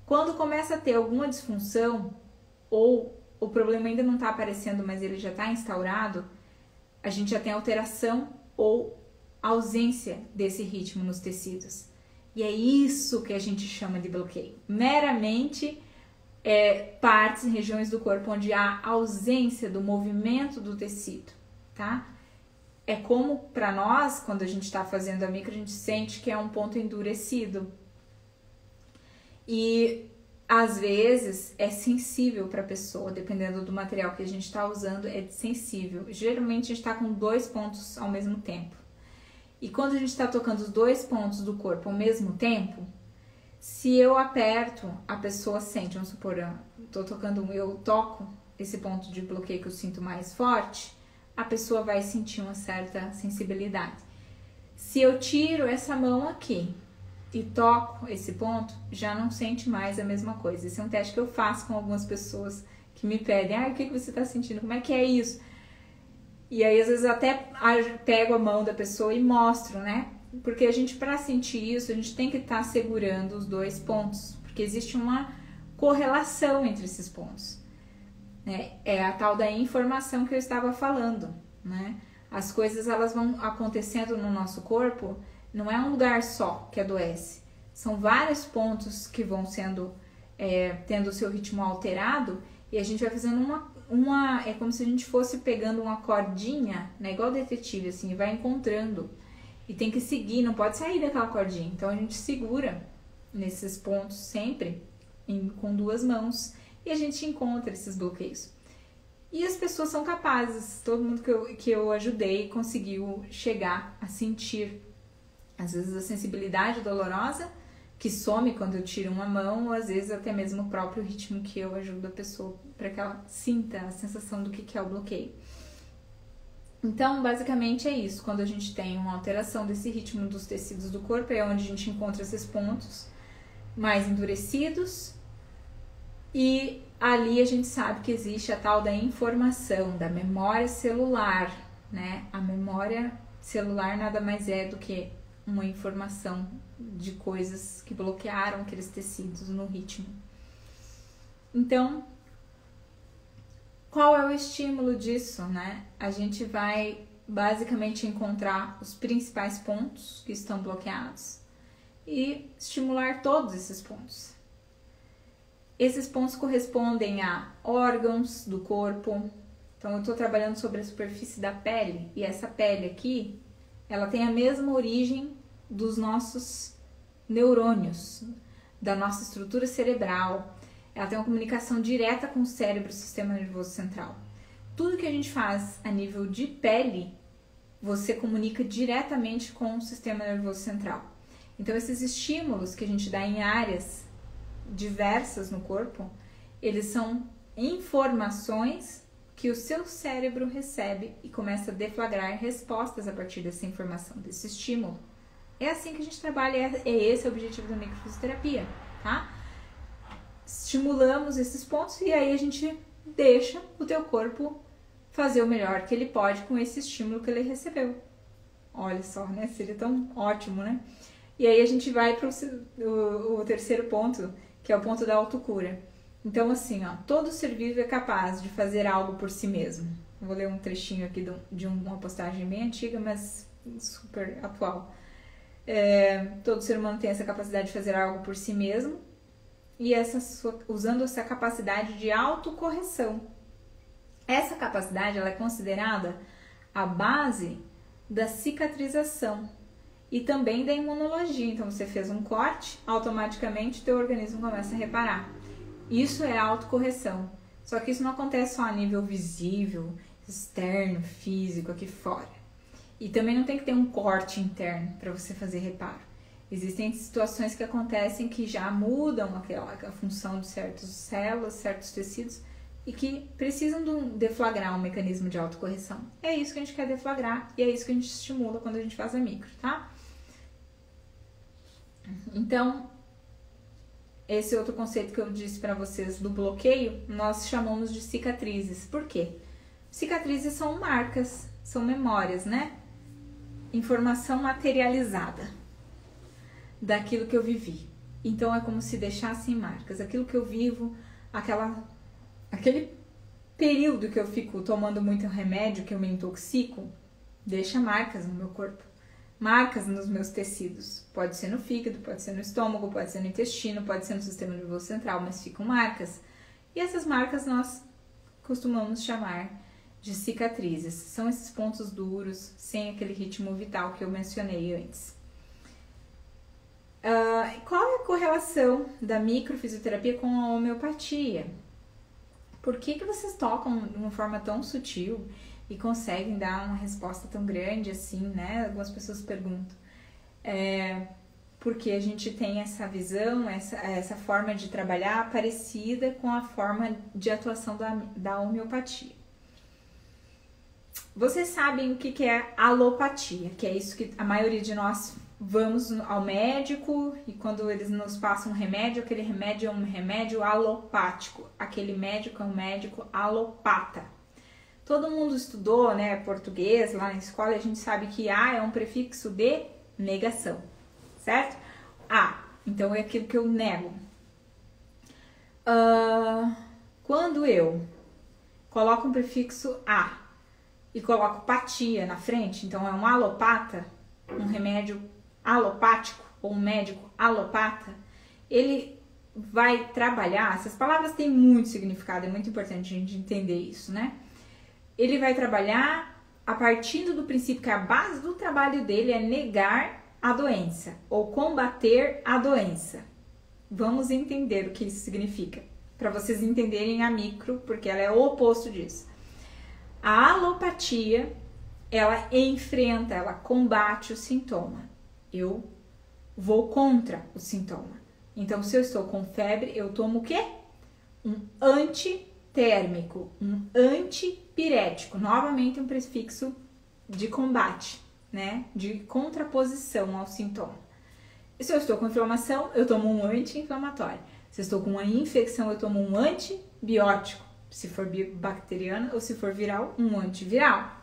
Quando começa a ter alguma disfunção, ou o problema ainda não está aparecendo, mas ele já está instaurado, a gente já tem alteração ou ausência desse ritmo nos tecidos. E é isso que a gente chama de bloqueio. Meramente partes, regiões do corpo onde há ausência do movimento do tecido, tá? É como para nós, quando a gente está fazendo a micro, a gente sente que é um ponto endurecido. E às vezes é sensível para a pessoa, dependendo do material que a gente está usando, é sensível. Geralmente a gente está com 2 pontos ao mesmo tempo. E quando a gente está tocando os 2 pontos do corpo ao mesmo tempo, se eu aperto, a pessoa sente. Vamos supor, eu toco esse ponto de bloqueio que eu sinto mais forte, a pessoa vai sentir uma certa sensibilidade. Se eu tiro essa mão aqui e toco esse ponto, já não sente mais a mesma coisa. Esse é um teste que eu faço com algumas pessoas que me pedem, o que você está sentindo? Como é que é isso? E aí, às vezes, até pego a mão da pessoa e mostro, né? Porque a gente, para sentir isso, a gente tem que estar segurando os 2 pontos, porque existe uma correlação entre esses pontos, né? É a tal da informação que eu estava falando, né? As coisas, elas vão acontecendo no nosso corpo. Não é um lugar só que adoece, são vários pontos que vão sendo, tendo o seu ritmo alterado, e a gente vai fazendo é como se a gente fosse pegando uma cordinha, né, igual detetive, assim, e vai encontrando, e tem que seguir, não pode sair daquela cordinha, então a gente segura nesses pontos sempre com 2 mãos, e a gente encontra esses bloqueios. E as pessoas são capazes, todo mundo que eu ajudei conseguiu chegar a sentir às vezes a sensibilidade dolorosa, que some quando eu tiro uma mão, ou às vezes até mesmo o próprio ritmo que eu ajudo a pessoa para que ela sinta a sensação do que é o bloqueio. Então, basicamente é isso. Quando a gente tem uma alteração desse ritmo dos tecidos do corpo, é onde a gente encontra esses pontos mais endurecidos, e ali a gente sabe que existe a tal da informação, da memória celular, né? A memória celular nada mais é do que uma informação de coisas que bloquearam aqueles tecidos no ritmo. Então, qual é o estímulo disso, né? A gente vai basicamente encontrar os principais pontos que estão bloqueados e estimular todos esses pontos. Esses pontos correspondem a órgãos do corpo. Então, eu estou trabalhando sobre a superfície da pele, e essa pele aqui, ela tem a mesma origem dos nossos neurônios, da nossa estrutura cerebral. Ela tem uma comunicação direta com o cérebro e o sistema nervoso central. Tudo que a gente faz a nível de pele, você comunica diretamente com o sistema nervoso central. Então, esses estímulos que a gente dá em áreas diversas no corpo, eles são informações que o seu cérebro recebe e começa a deflagrar respostas a partir dessa informação, desse estímulo. É assim que a gente trabalha, esse é o objetivo da microfisioterapia, tá? Estimulamos esses pontos e aí a gente deixa o teu corpo fazer o melhor que ele pode com esse estímulo que ele recebeu. Olha só, né? Seria tão ótimo, né? E aí a gente vai para o terceiro ponto, que é o ponto da autocura. Então, assim, ó, todo ser vivo é capaz de fazer algo por si mesmo. Eu vou ler um trechinho aqui de uma postagem bem antiga, mas super atual. Todo ser humano tem essa capacidade de fazer algo por si mesmo, e usando essa capacidade de autocorreção. Essa capacidade, ela é considerada a base da cicatrização e também da imunologia. Então, você fez um corte, automaticamente o teu organismo começa a reparar. Isso é autocorreção. Só que isso não acontece só a nível visível, externo, físico, aqui fora. E também não tem que ter um corte interno para você fazer reparo. Existem situações que acontecem que já mudam a função de certas células, certos tecidos, e que precisam deflagrar um mecanismo de autocorreção. É isso que a gente quer deflagrar e é isso que a gente estimula quando a gente faz a micro, tá? Então, esse outro conceito que eu disse para vocês do bloqueio, nós chamamos de cicatrizes. Por quê? Cicatrizes são marcas, são memórias, né? Informação materializada daquilo que eu vivi. Então, é como se deixassem marcas. Aquilo que eu vivo, aquele período que eu fico tomando muito remédio, que eu me intoxico, deixa marcas no meu corpo. Marcas nos meus tecidos. Pode ser no fígado, pode ser no estômago, pode ser no intestino, pode ser no sistema nervoso central, mas ficam marcas. E essas marcas nós costumamos chamar de cicatrizes. São esses pontos duros, sem aquele ritmo vital que eu mencionei antes. Qual é a correlação da microfisioterapia com a homeopatia? Por que vocês tocam de uma forma tão sutil e conseguem dar uma resposta tão grande assim, né? Algumas pessoas perguntam. Porque a gente tem essa visão, essa forma de trabalhar parecida com a forma de atuação da homeopatia. Vocês sabem o que é alopatia, que é isso que a maioria de nós vamos ao médico e quando eles nos passam um remédio, aquele remédio é um remédio alopático. Aquele médico é um médico alopata. Todo mundo estudou, né, português lá na escola e a gente sabe que A é um prefixo de negação, certo? Então é aquilo que eu nego. Quando eu coloco um prefixo A e coloco patia na frente, então é um alopata, um remédio alopático ou um médico alopata, ele vai trabalhar, essas palavras têm muito significado, é muito importante a gente entender isso, né? Ele vai trabalhar a partir do princípio que a base do trabalho dele é negar a doença ou combater a doença. Vamos entender o que isso significa, para vocês entenderem a micro, porque ela é o oposto disso. A alopatia, ela enfrenta, ela combate o sintoma. Eu vou contra o sintoma. Então, se eu estou com febre, eu tomo o quê? Um antitérmico, um antipirético. Novamente, um prefixo de combate, né? De contraposição ao sintoma. E se eu estou com inflamação, eu tomo um anti-inflamatório. Se eu estou com uma infecção, eu tomo um antibiótico. Se for bacteriana ou se for viral, um antiviral.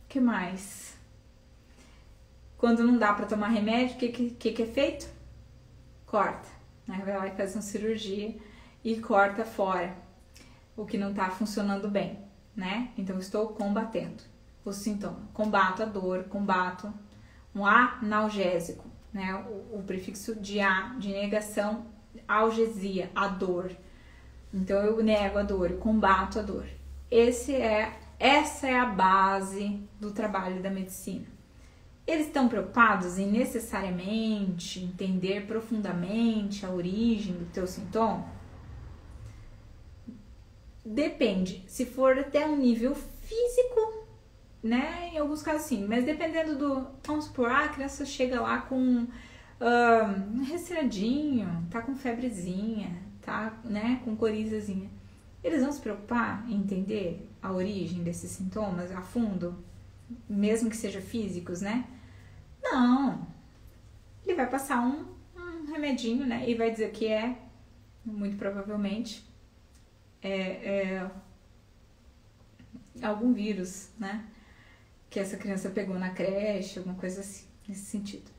Que mais? Quando não dá para tomar remédio, o que é feito? Corta. Né? Vai lá e faz uma cirurgia e corta fora o que não está funcionando bem, né? Então, estou combatendo o sintoma. Combato a dor, combato um analgésico, né? O prefixo de A, de negação, algesia, a dor. Então, eu nego a dor, eu combato a dor. Essa é a base do trabalho da medicina. Eles estão preocupados em necessariamente entender profundamente a origem do teu sintoma? Depende. Se for até um nível físico, né? Em alguns casos sim. Mas dependendo vamos supor, a criança chega lá com um resfriadinho, tá com febrezinha, tá, né? Com corizazinha. Eles vão se preocupar em entender a origem desses sintomas a fundo? Mesmo que sejam físicos, né? Não. Ele vai passar um remedinho, né? E vai dizer que muito provavelmente, algum vírus, né? Que essa criança pegou na creche, alguma coisa assim, nesse sentido.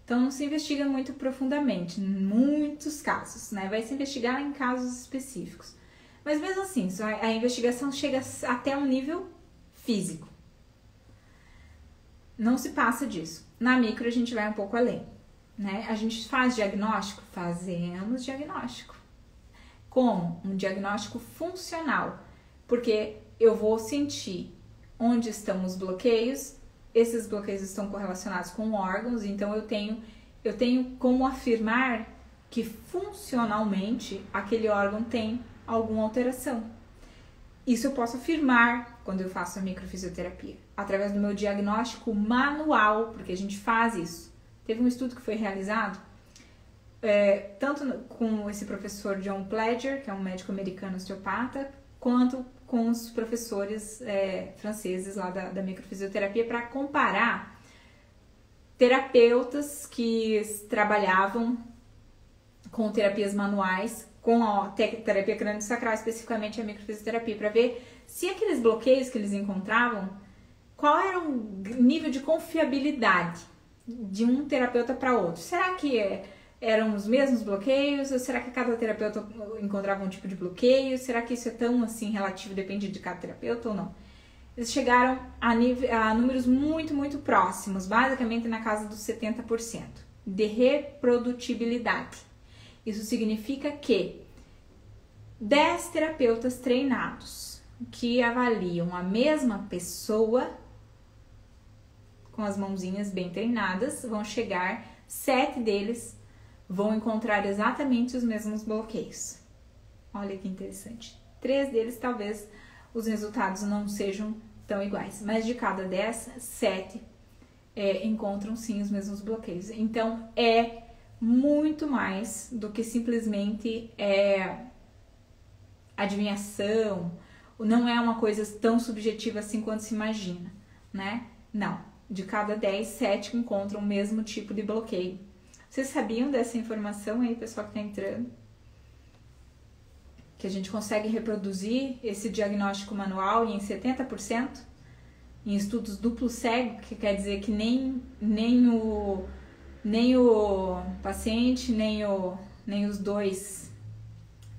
Então, não se investiga muito profundamente, em muitos casos, né? Vai se investigar em casos específicos. Mas mesmo assim, a investigação chega até um nível físico. Não se passa disso. Na micro a gente vai um pouco além, né? A gente faz diagnóstico? Fazemos diagnóstico. Como? Um diagnóstico funcional. Porque eu vou sentir onde estão os bloqueios. Esses bloqueios estão correlacionados com órgãos, então eu tenho como afirmar que funcionalmente aquele órgão tem alguma alteração. Isso eu posso afirmar quando eu faço a microfisioterapia, através do meu diagnóstico manual, porque a gente faz isso. Teve um estudo que foi realizado, tanto com esse professor John Pledger, que é um médico americano osteopata, quanto com os professores franceses lá da microfisioterapia, para comparar terapeutas que trabalhavam com terapias manuais, com a terapia crânio-sacral, especificamente a microfisioterapia, para ver se aqueles bloqueios que eles encontravam, qual era o nível de confiabilidade de um terapeuta para outro. Será que eram os mesmos bloqueios? Ou será que cada terapeuta encontrava um tipo de bloqueio? Será que isso é tão assim relativo, depende de cada terapeuta ou não? Eles chegaram a números muito, muito próximos, basicamente na casa dos 70% de reprodutibilidade. Isso significa que 10 terapeutas treinados que avaliam a mesma pessoa com as mãozinhas bem treinadas vão chegar, 7 deles vão encontrar exatamente os mesmos bloqueios. Olha que interessante. 3 deles talvez os resultados não sejam tão iguais, mas de cada 10, 7 encontram sim os mesmos bloqueios. Então é muito mais do que simplesmente adivinhação, não é uma coisa tão subjetiva assim quanto se imagina, né? Não, de cada 10, 7 encontram o mesmo tipo de bloqueio. Vocês sabiam dessa informação aí, pessoal que tá entrando? Que a gente consegue reproduzir esse diagnóstico manual em 70%? Em estudos duplo cego, que quer dizer que nem o paciente, nem os dois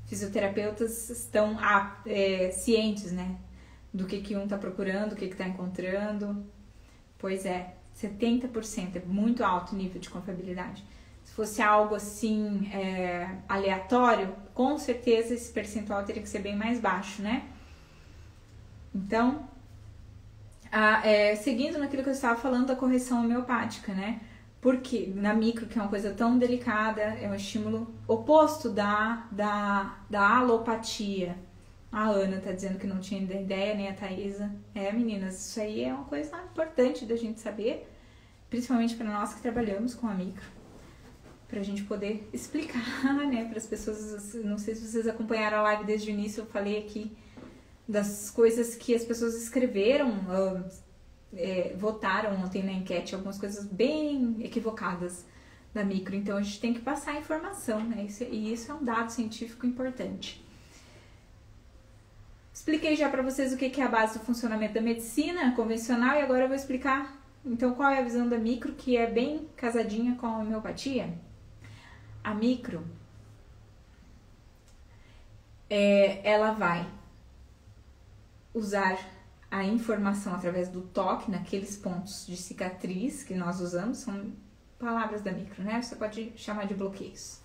fisioterapeutas estão cientes, né? Do que um está procurando, o que está encontrando. Pois é, 70%, é muito alto o nível de confiabilidade. Se fosse algo assim aleatório, com certeza esse percentual teria que ser bem mais baixo, né? Então, seguindo naquilo que eu estava falando da correção homeopática, né? Porque na micro, que é uma coisa tão delicada, é um estímulo oposto da alopatia. A Ana tá dizendo que não tinha ideia, nem a Thaisa. Meninas, isso aí é uma coisa importante da gente saber, principalmente para nós que trabalhamos com a micro, pra gente poder explicar, né, para as pessoas. Não sei se vocês acompanharam a live desde o início, eu falei aqui das coisas que as pessoas escreveram, votaram ontem na enquete, algumas coisas bem equivocadas da micro, então a gente tem que passar a informação, né? E isso é um dado científico importante. Expliquei já para vocês o que é a base do funcionamento da medicina convencional e agora eu vou explicar então qual é a visão da micro, que é bem casadinha com a homeopatia. A micro, ela vai usar a informação através do toque naqueles pontos de cicatriz que nós usamos, são palavras da micro, né? Você pode chamar de bloqueios.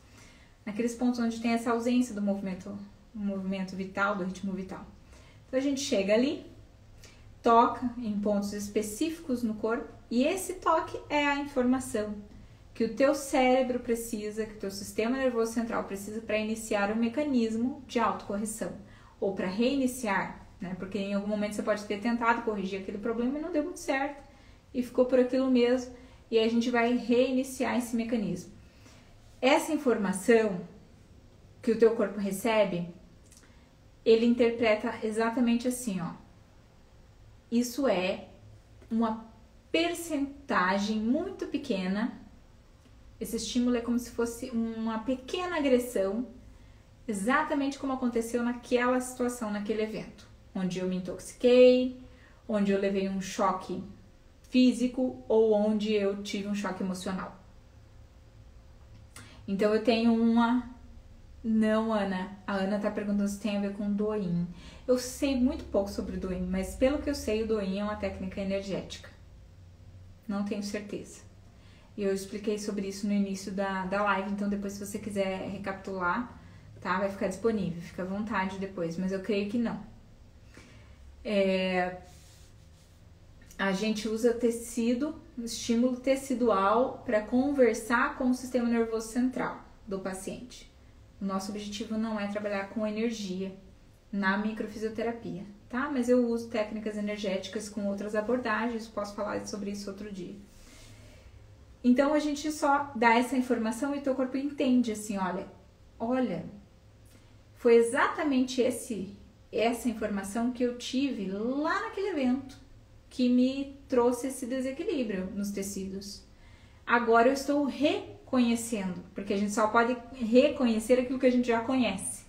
Naqueles pontos onde tem essa ausência do movimento vital, do ritmo vital. Então a gente chega ali, toca em pontos específicos no corpo e esse toque é a informação que o teu cérebro precisa, que o teu sistema nervoso central precisa para iniciar um mecanismo de autocorreção ou para reiniciar, né? Porque em algum momento você pode ter tentado corrigir aquele problema e não deu muito certo e ficou por aquilo mesmo e aí a gente vai reiniciar esse mecanismo. Essa informação que o teu corpo recebe, ele interpreta exatamente assim, ó. Isso é uma percentagem muito pequena. Esse estímulo é como se fosse uma pequena agressão, exatamente como aconteceu naquela situação, naquele evento, onde eu me intoxiquei, onde eu levei um choque físico ou onde eu tive um choque emocional. Então eu tenho Não, Ana. A Ana tá perguntando se tem a ver com Doin. Eu sei muito pouco sobre Doin, mas pelo que eu sei, o Doin é uma técnica energética. Não tenho certeza. E eu expliquei sobre isso no início da live, então depois se você quiser recapitular, tá? Vai ficar disponível, fica à vontade depois, mas eu creio que não. A gente usa estímulo tecidual para conversar com o sistema nervoso central do paciente. O nosso objetivo não é trabalhar com energia na microfisioterapia, tá? Mas eu uso técnicas energéticas com outras abordagens, posso falar sobre isso outro dia. Então a gente só dá essa informação e o teu corpo entende assim, olha, foi exatamente essa informação que eu tive lá naquele evento que me trouxe esse desequilíbrio nos tecidos. Agora eu estou reconhecendo, porque a gente só pode reconhecer aquilo que a gente já conhece,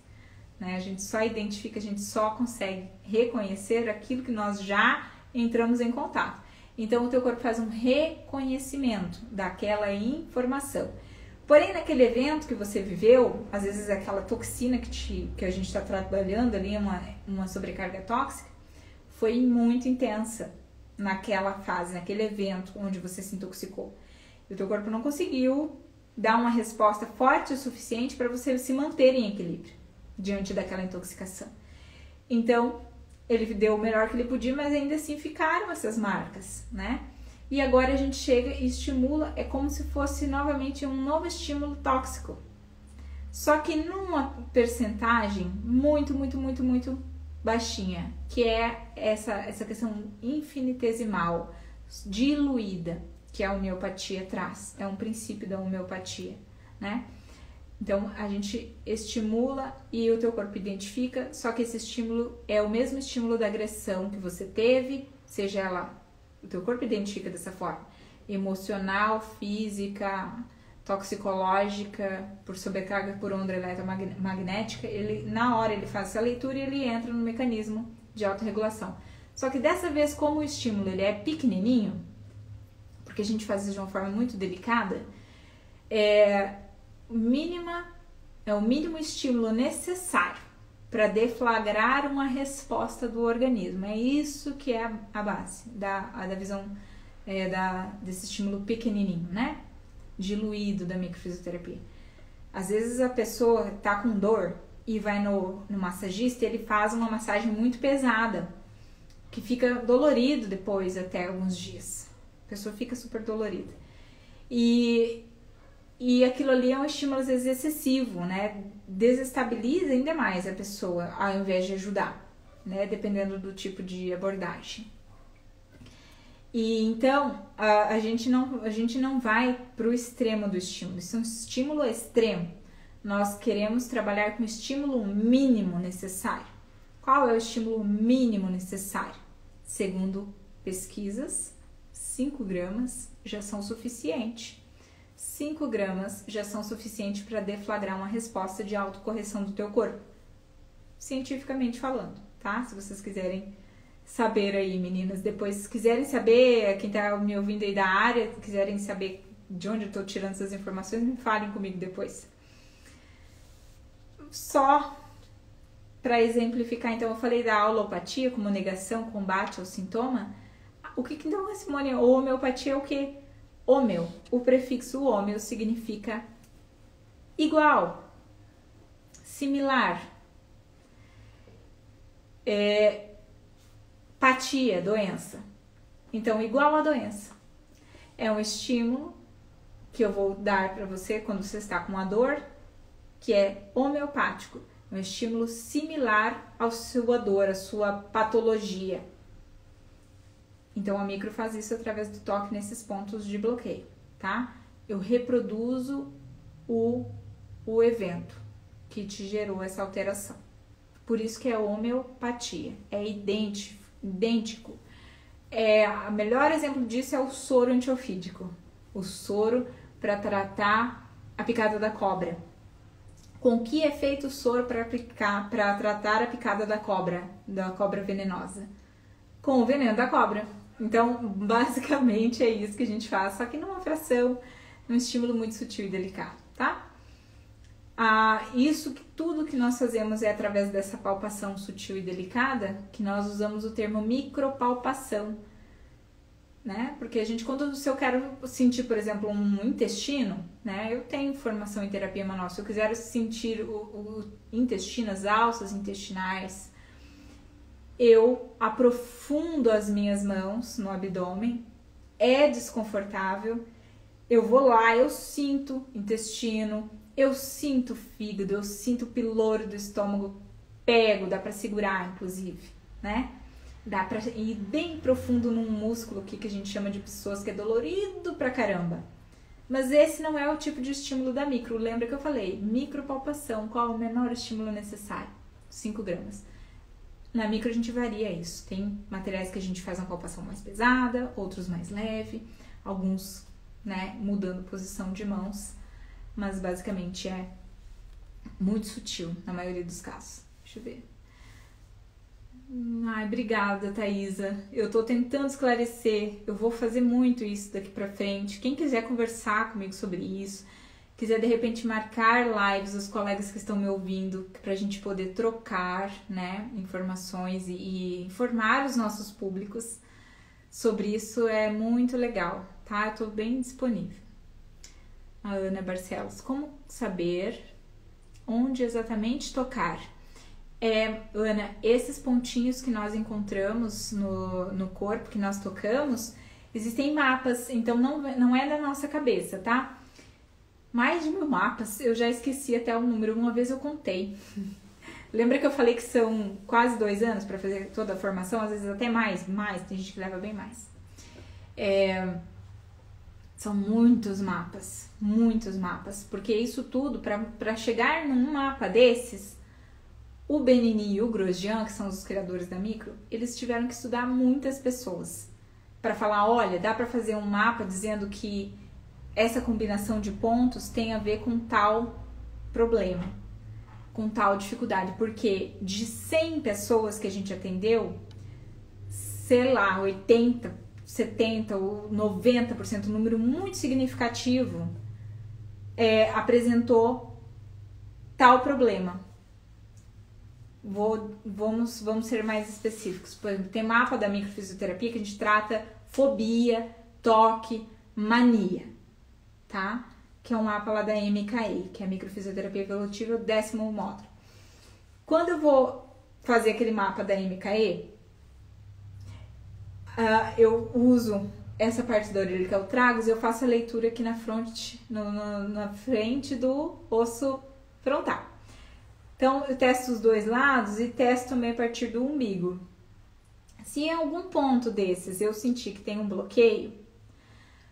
né? A gente só identifica, a gente só consegue reconhecer aquilo que nós já entramos em contato. Então o teu corpo faz um reconhecimento daquela informação. Porém, naquele evento que você viveu, às vezes aquela toxina que a gente está trabalhando ali, uma sobrecarga tóxica, foi muito intensa naquela fase, naquele evento onde você se intoxicou. E o teu corpo não conseguiu dar uma resposta forte o suficiente para você se manter em equilíbrio diante daquela intoxicação. Então, ele deu o melhor que ele podia, mas ainda assim ficaram essas marcas, né? E agora a gente chega e estimula, é como se fosse novamente um novo estímulo tóxico. Só que numa percentagem muito baixinha, que é essa questão infinitesimal, diluída, que a homeopatia traz. É um princípio da homeopatia, né? Então, a gente estimula e o teu corpo identifica, só que esse estímulo é o mesmo estímulo da agressão que você teve, seja ela, o teu corpo identifica dessa forma, emocional, física, toxicológica, por sobrecarga por onda eletromagnética, na hora ele faz essa leitura e ele entra no mecanismo de autorregulação. Só que dessa vez, como o estímulo ele é pequenininho, porque a gente faz isso de uma forma muito delicada, é o mínimo estímulo necessário para deflagrar uma resposta do organismo. É isso que é a base da visão desse estímulo pequenininho, né? Diluído da microfisioterapia. Às vezes a pessoa tá com dor e vai no massagista e ele faz uma massagem muito pesada, que fica dolorido depois até alguns dias. A pessoa fica super dolorida. E aquilo ali é um estímulo às vezes excessivo, né? Desestabiliza ainda mais a pessoa ao invés de ajudar, né? Dependendo do tipo de abordagem. E então a gente não vai para o extremo do estímulo. Isso é um estímulo extremo. Nós queremos trabalhar com o estímulo mínimo necessário. Qual é o estímulo mínimo necessário? Segundo pesquisas, 5 gramas já são suficientes. 5 gramas já são suficientes para deflagrar uma resposta de autocorreção do teu corpo. Cientificamente falando, tá? Se vocês quiserem saber aí, meninas, depois se quiserem saber, quem tá me ouvindo aí da área, quiserem saber de onde eu tô tirando essas informações, me falem comigo depois. Só para exemplificar, então, eu falei da alopatia como negação, combate ao sintoma. O que então é, Simone? Homeopatia é o quê? Homeo. O prefixo homeo significa igual, similar. Patia, doença. Então, igual a doença. É um estímulo que eu vou dar para você quando você está com uma dor, que é homeopático. É um estímulo similar à sua dor, à sua patologia. Então, a micro faz isso através do toque nesses pontos de bloqueio, tá? Eu reproduzo o evento que te gerou essa alteração. Por isso que é homeopatia, é idêntico. O melhor exemplo disso é o soro antiofídico. O soro para tratar a picada da cobra. Com que é feito o soro para tratar a picada da cobra venenosa? Com o veneno da cobra. Então, basicamente é isso que a gente faz, só que numa fração, num estímulo muito sutil e delicado, tá? Tudo que nós fazemos é através dessa palpação sutil e delicada, que nós usamos o termo micropalpação, né? Porque se eu quero sentir, por exemplo, um intestino, né? Eu tenho formação em terapia manual, se eu quiser sentir o intestino, as alças intestinais, eu aprofundo as minhas mãos no abdômen, é desconfortável, eu vou lá, eu sinto intestino, eu sinto fígado, eu sinto o piloro do estômago, pego, dá pra segurar, inclusive, né? Dá pra ir bem profundo num músculo que a gente chama de pessoas que é dolorido pra caramba. Mas esse não é o tipo de estímulo da micro. Lembra que eu falei? Micropalpação, qual é o menor estímulo necessário? 5 gramas. Na micro a gente varia isso. Tem materiais que a gente faz uma palpação mais pesada, outros mais leve, alguns, né, mudando posição de mãos, mas basicamente é muito sutil na maioria dos casos. Deixa eu ver. Ai, obrigada, Thaisa. Eu tô tentando esclarecer. Eu vou fazer muito isso daqui pra frente. Quem quiser conversar comigo sobre isso, quiser de repente marcar lives, os colegas que estão me ouvindo, pra gente poder trocar, né, informações e informar os nossos públicos sobre isso, é muito legal, tá? Eu tô bem disponível. A Ana Barcelos, como saber onde exatamente tocar? Ana, esses pontinhos que nós encontramos no corpo, que nós tocamos, existem mapas, então não é da nossa cabeça, tá? Mais de 1000 mapas, eu já esqueci até o número, uma vez eu contei. Lembra que eu falei que são quase 2 anos para fazer toda a formação? Às vezes até mais, tem gente que leva bem mais. São muitos mapas, porque isso tudo, para chegar num mapa desses, o Benini e o Grosjean, que são os criadores da micro, eles tiveram que estudar muitas pessoas para falar, olha, dá para fazer um mapa dizendo que essa combinação de pontos tem a ver com tal problema, com tal dificuldade, porque de 100 pessoas que a gente atendeu, sei lá, 80, 70 ou 90%, um número muito significativo, apresentou tal problema. Vamos ser mais específicos. Por exemplo, tem mapa da microfisioterapia que a gente trata fobia, toque, mania, tá? Que é um mapa lá da MKE, que é a microfisioterapia evolutiva, 10º módulo. Quando eu vou fazer aquele mapa da MKE, eu uso essa parte da orelha que é o tragus e eu faço a leitura aqui na frente do osso frontal. Então, eu testo os 2 lados e testo também a partir do umbigo. Se em algum ponto desses eu sentir que tem um bloqueio,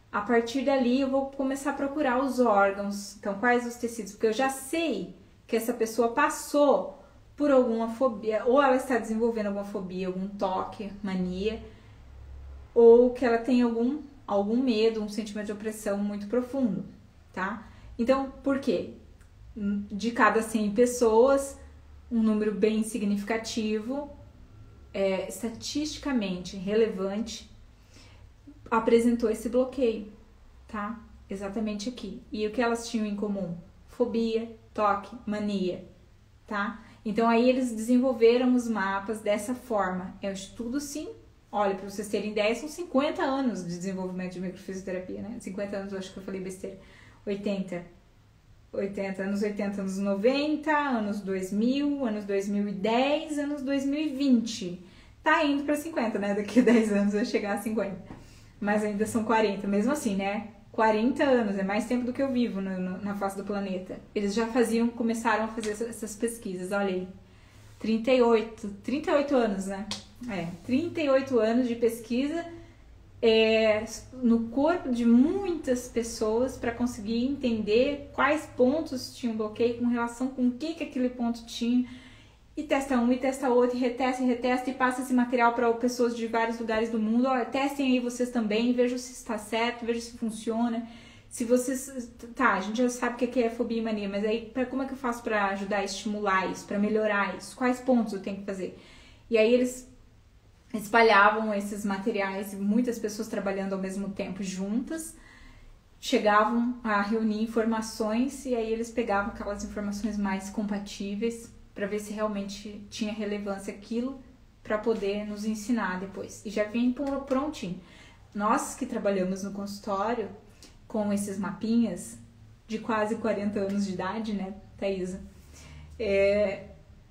a partir dali eu vou começar a procurar os órgãos. Então, quais os tecidos? Porque eu já sei que essa pessoa passou por alguma fobia, ou ela está desenvolvendo alguma fobia, algum toque, mania, ou que ela tem algum medo, um sentimento de opressão muito profundo, tá? Então, por quê? De cada 100 pessoas, um número bem significativo, estatisticamente relevante, apresentou esse bloqueio, tá? Exatamente aqui. E o que elas tinham em comum? Fobia, toque, mania, tá? Então aí eles desenvolveram os mapas dessa forma. É um estudo, sim. Olha, para vocês terem ideia, são 50 anos de desenvolvimento de microfisioterapia, né? 50 anos, eu acho que eu falei besteira. 80, anos 80, anos 90, anos 2000, anos 2010, anos 2020. Tá indo para 50, né? Daqui a 10 anos vai chegar a 50. Mas ainda são 40, mesmo assim, né? 40 anos, é mais tempo do que eu vivo na face do planeta. Eles já começaram a fazer essas pesquisas, olha aí. 38 anos, né? 38 anos de pesquisa no corpo de muitas pessoas para conseguir entender quais pontos tinham bloqueio com relação com o que aquele ponto tinha. E testa um, e testa outro, e retesta, e passa esse material para pessoas de vários lugares do mundo. Olha, testem aí vocês também, vejam se está certo, vejam se funciona. Se vocês... Tá, a gente já sabe o que é fobia e mania, mas aí como é que eu faço para ajudar a estimular isso, para melhorar isso? Quais pontos eu tenho que fazer? E aí eles espalhavam esses materiais, muitas pessoas trabalhando ao mesmo tempo juntas, chegavam a reunir informações e aí eles pegavam aquelas informações mais compatíveis para ver se realmente tinha relevância aquilo para poder nos ensinar depois. E já vem prontinho. Nós que trabalhamos no consultório com esses mapinhas de quase 40 anos de idade, né, Thaisa?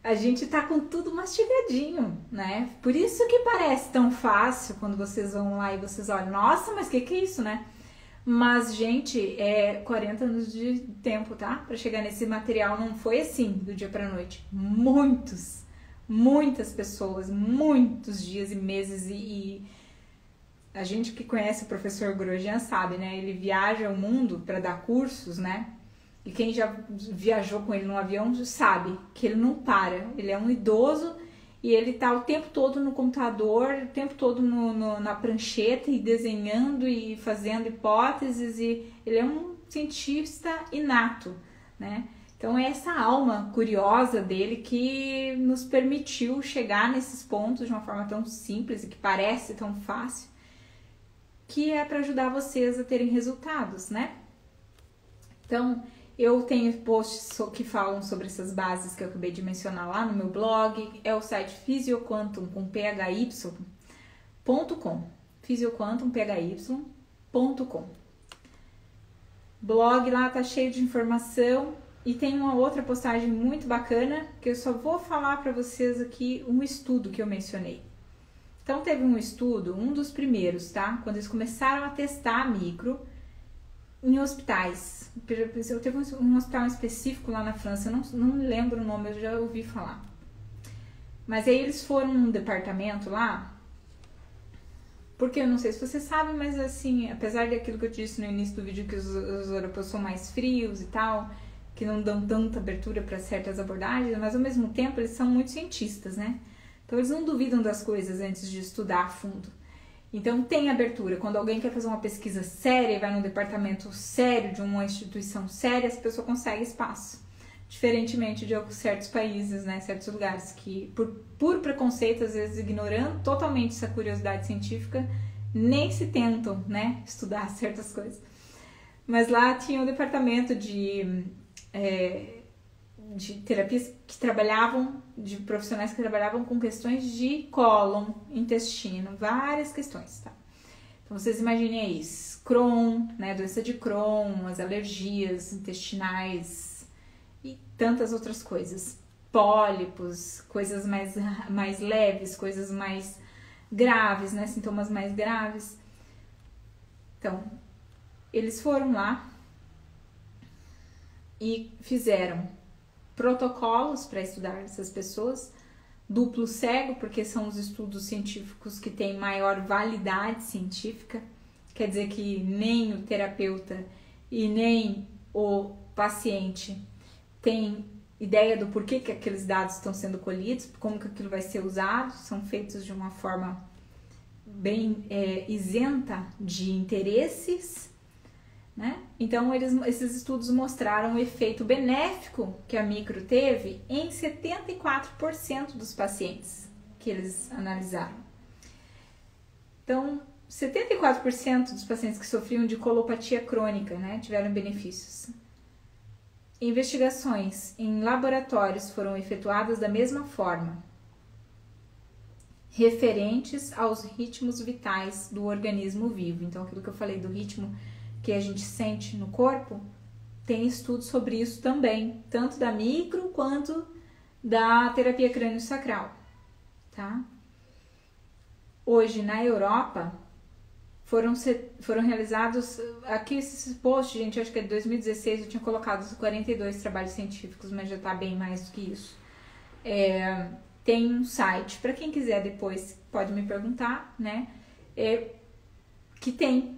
a gente tá com tudo mastigadinho, né? Por isso que parece tão fácil quando vocês vão lá e vocês olham, nossa, mas que é isso, né? Mas, gente, é 40 anos de tempo, tá? Pra chegar nesse material não foi assim, do dia pra noite. Muitas pessoas, muitos dias e meses e a gente que conhece o professor Grosjean sabe, né? Ele viaja o mundo para dar cursos, né? E quem já viajou com ele no avião sabe que ele não para. Ele é um idoso e ele tá o tempo todo no computador, o tempo todo na prancheta e desenhando e fazendo hipóteses. E ele é um cientista inato, né? Então é essa alma curiosa dele que nos permitiu chegar nesses pontos de uma forma tão simples e que parece tão fácil, que é para ajudar vocês a terem resultados, né? Então, eu tenho posts que falam sobre essas bases que eu acabei de mencionar lá no meu blog. É o site Physioquantum com phy.com. Physioquantumphy.com. Blog lá tá cheio de informação e tem uma outra postagem muito bacana que eu só vou falar para vocês aqui um estudo que eu mencionei. Então teve um estudo, um dos primeiros, tá? Quando eles começaram a testar a micro em hospitais. Eu teve um hospital específico lá na França, eu não me lembro o nome, eu já ouvi falar. Mas aí eles foram num departamento lá, porque eu não sei se você sabe, mas assim, apesar daquilo que eu disse no início do vídeo, que os europeus são mais frios e tal, que não dão tanta abertura para certas abordagens, mas ao mesmo tempo eles são muito cientistas, né? Então eles não duvidam das coisas antes de estudar a fundo. Então tem abertura. Quando alguém quer fazer uma pesquisa séria e vai num departamento sério de uma instituição séria, essa pessoa consegue espaço. Diferentemente de certos países, né, certos lugares que, por preconceito, às vezes ignorando totalmente essa curiosidade científica, nem se tentam, né, estudar certas coisas. Mas lá tinha um departamento de terapias que trabalhavam, de profissionais que trabalhavam com questões de cólon, intestino, várias questões, tá? Então vocês imaginem aí, Crohn, né, doença de Crohn, as alergias intestinais e tantas outras coisas, pólipos, coisas mais leves, coisas mais graves, né, sintomas mais graves. Então, eles foram lá e fizeram protocolos para estudar essas pessoas, duplo cego, porque são os estudos científicos que têm maior validade científica, quer dizer que nem o terapeuta e nem o paciente tem ideia do porquê que aqueles dados estão sendo colhidos, como que aquilo vai ser usado, são feitos de uma forma bem isenta de interesses, né? Então, esses estudos mostraram o efeito benéfico que a micro teve em 74% dos pacientes que eles analisaram. Então, 74% dos pacientes que sofriam de colopatia crônica, né, tiveram benefícios. Investigações em laboratórios foram efetuadas da mesma forma, referentes aos ritmos vitais do organismo vivo. Então, aquilo que eu falei do ritmo que a gente sente no corpo, tem estudos sobre isso também, tanto da micro quanto da terapia crânio-sacral, tá? Hoje, na Europa, foram realizados, aqui esse post, gente, acho que é de 2016, eu tinha colocado os 42 trabalhos científicos, mas já tá bem mais do que isso. Tem um site, para quem quiser depois, pode me perguntar, né? Que tem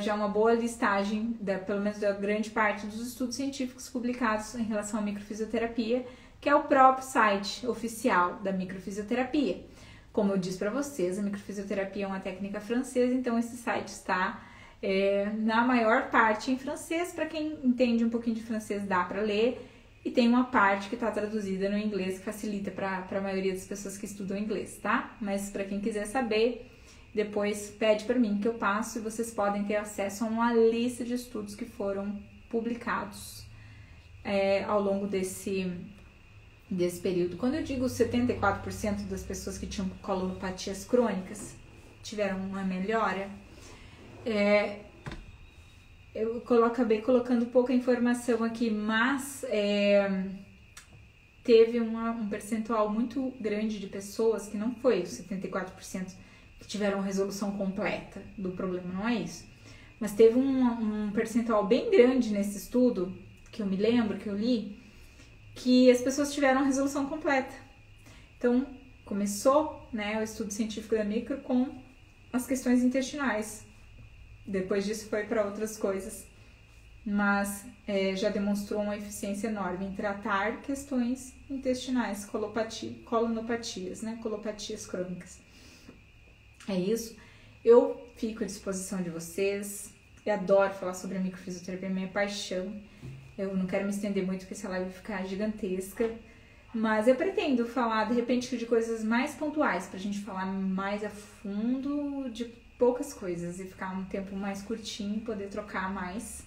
já uma boa listagem, pelo menos da grande parte dos estudos científicos publicados em relação à microfisioterapia, que é o próprio site oficial da microfisioterapia. Como eu disse para vocês, a microfisioterapia é uma técnica francesa, então esse site está na maior parte em francês. Para quem entende um pouquinho de francês, dá para ler, e tem uma parte que está traduzida no inglês, que facilita para a maioria das pessoas que estudam inglês, tá? Mas para quem quiser saber, depois pede para mim que eu passo e vocês podem ter acesso a uma lista de estudos que foram publicados ao longo desse período. Quando eu digo 74% das pessoas que tinham colopatias crônicas tiveram uma melhora, eu acabei colocando pouca informação aqui, mas teve um percentual muito grande de pessoas, que não foi os 74% que tiveram resolução completa do problema, não é isso. Mas teve um percentual bem grande nesse estudo, que eu me lembro, que eu li, que as pessoas tiveram resolução completa. Então, começou, né, o estudo científico da micro com as questões intestinais. Depois disso foi para outras coisas. Mas já demonstrou uma eficiência enorme em tratar questões intestinais, colonopatias, né, colopatias crônicas. É isso. Eu fico à disposição de vocês. Eu adoro falar sobre a microfisioterapia, é minha paixão. Eu não quero me estender muito porque essa live vai ficar gigantesca. Mas eu pretendo falar, de repente, de coisas mais pontuais, pra gente falar mais a fundo de poucas coisas e ficar um tempo mais curtinho, poder trocar mais.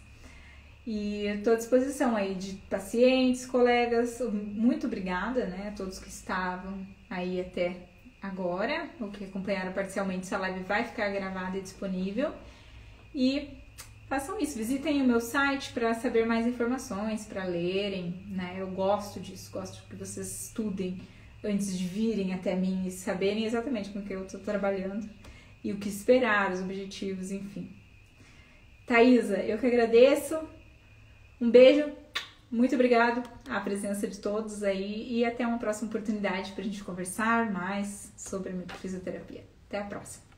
E estou à disposição aí de pacientes, colegas. Muito obrigada, né, a todos que estavam aí até agora, ou que acompanharam parcialmente. Essa live vai ficar gravada e disponível. E façam isso, visitem o meu site para saber mais informações, para lerem, né? Eu gosto disso, gosto que vocês estudem antes de virem até mim e saberem exatamente com o que eu estou trabalhando e o que esperar, os objetivos, enfim. Thaisa, eu que agradeço. Um beijo, muito obrigado à presença de todos aí e até uma próxima oportunidade para a gente conversar mais sobre a microfisioterapia. Até a próxima.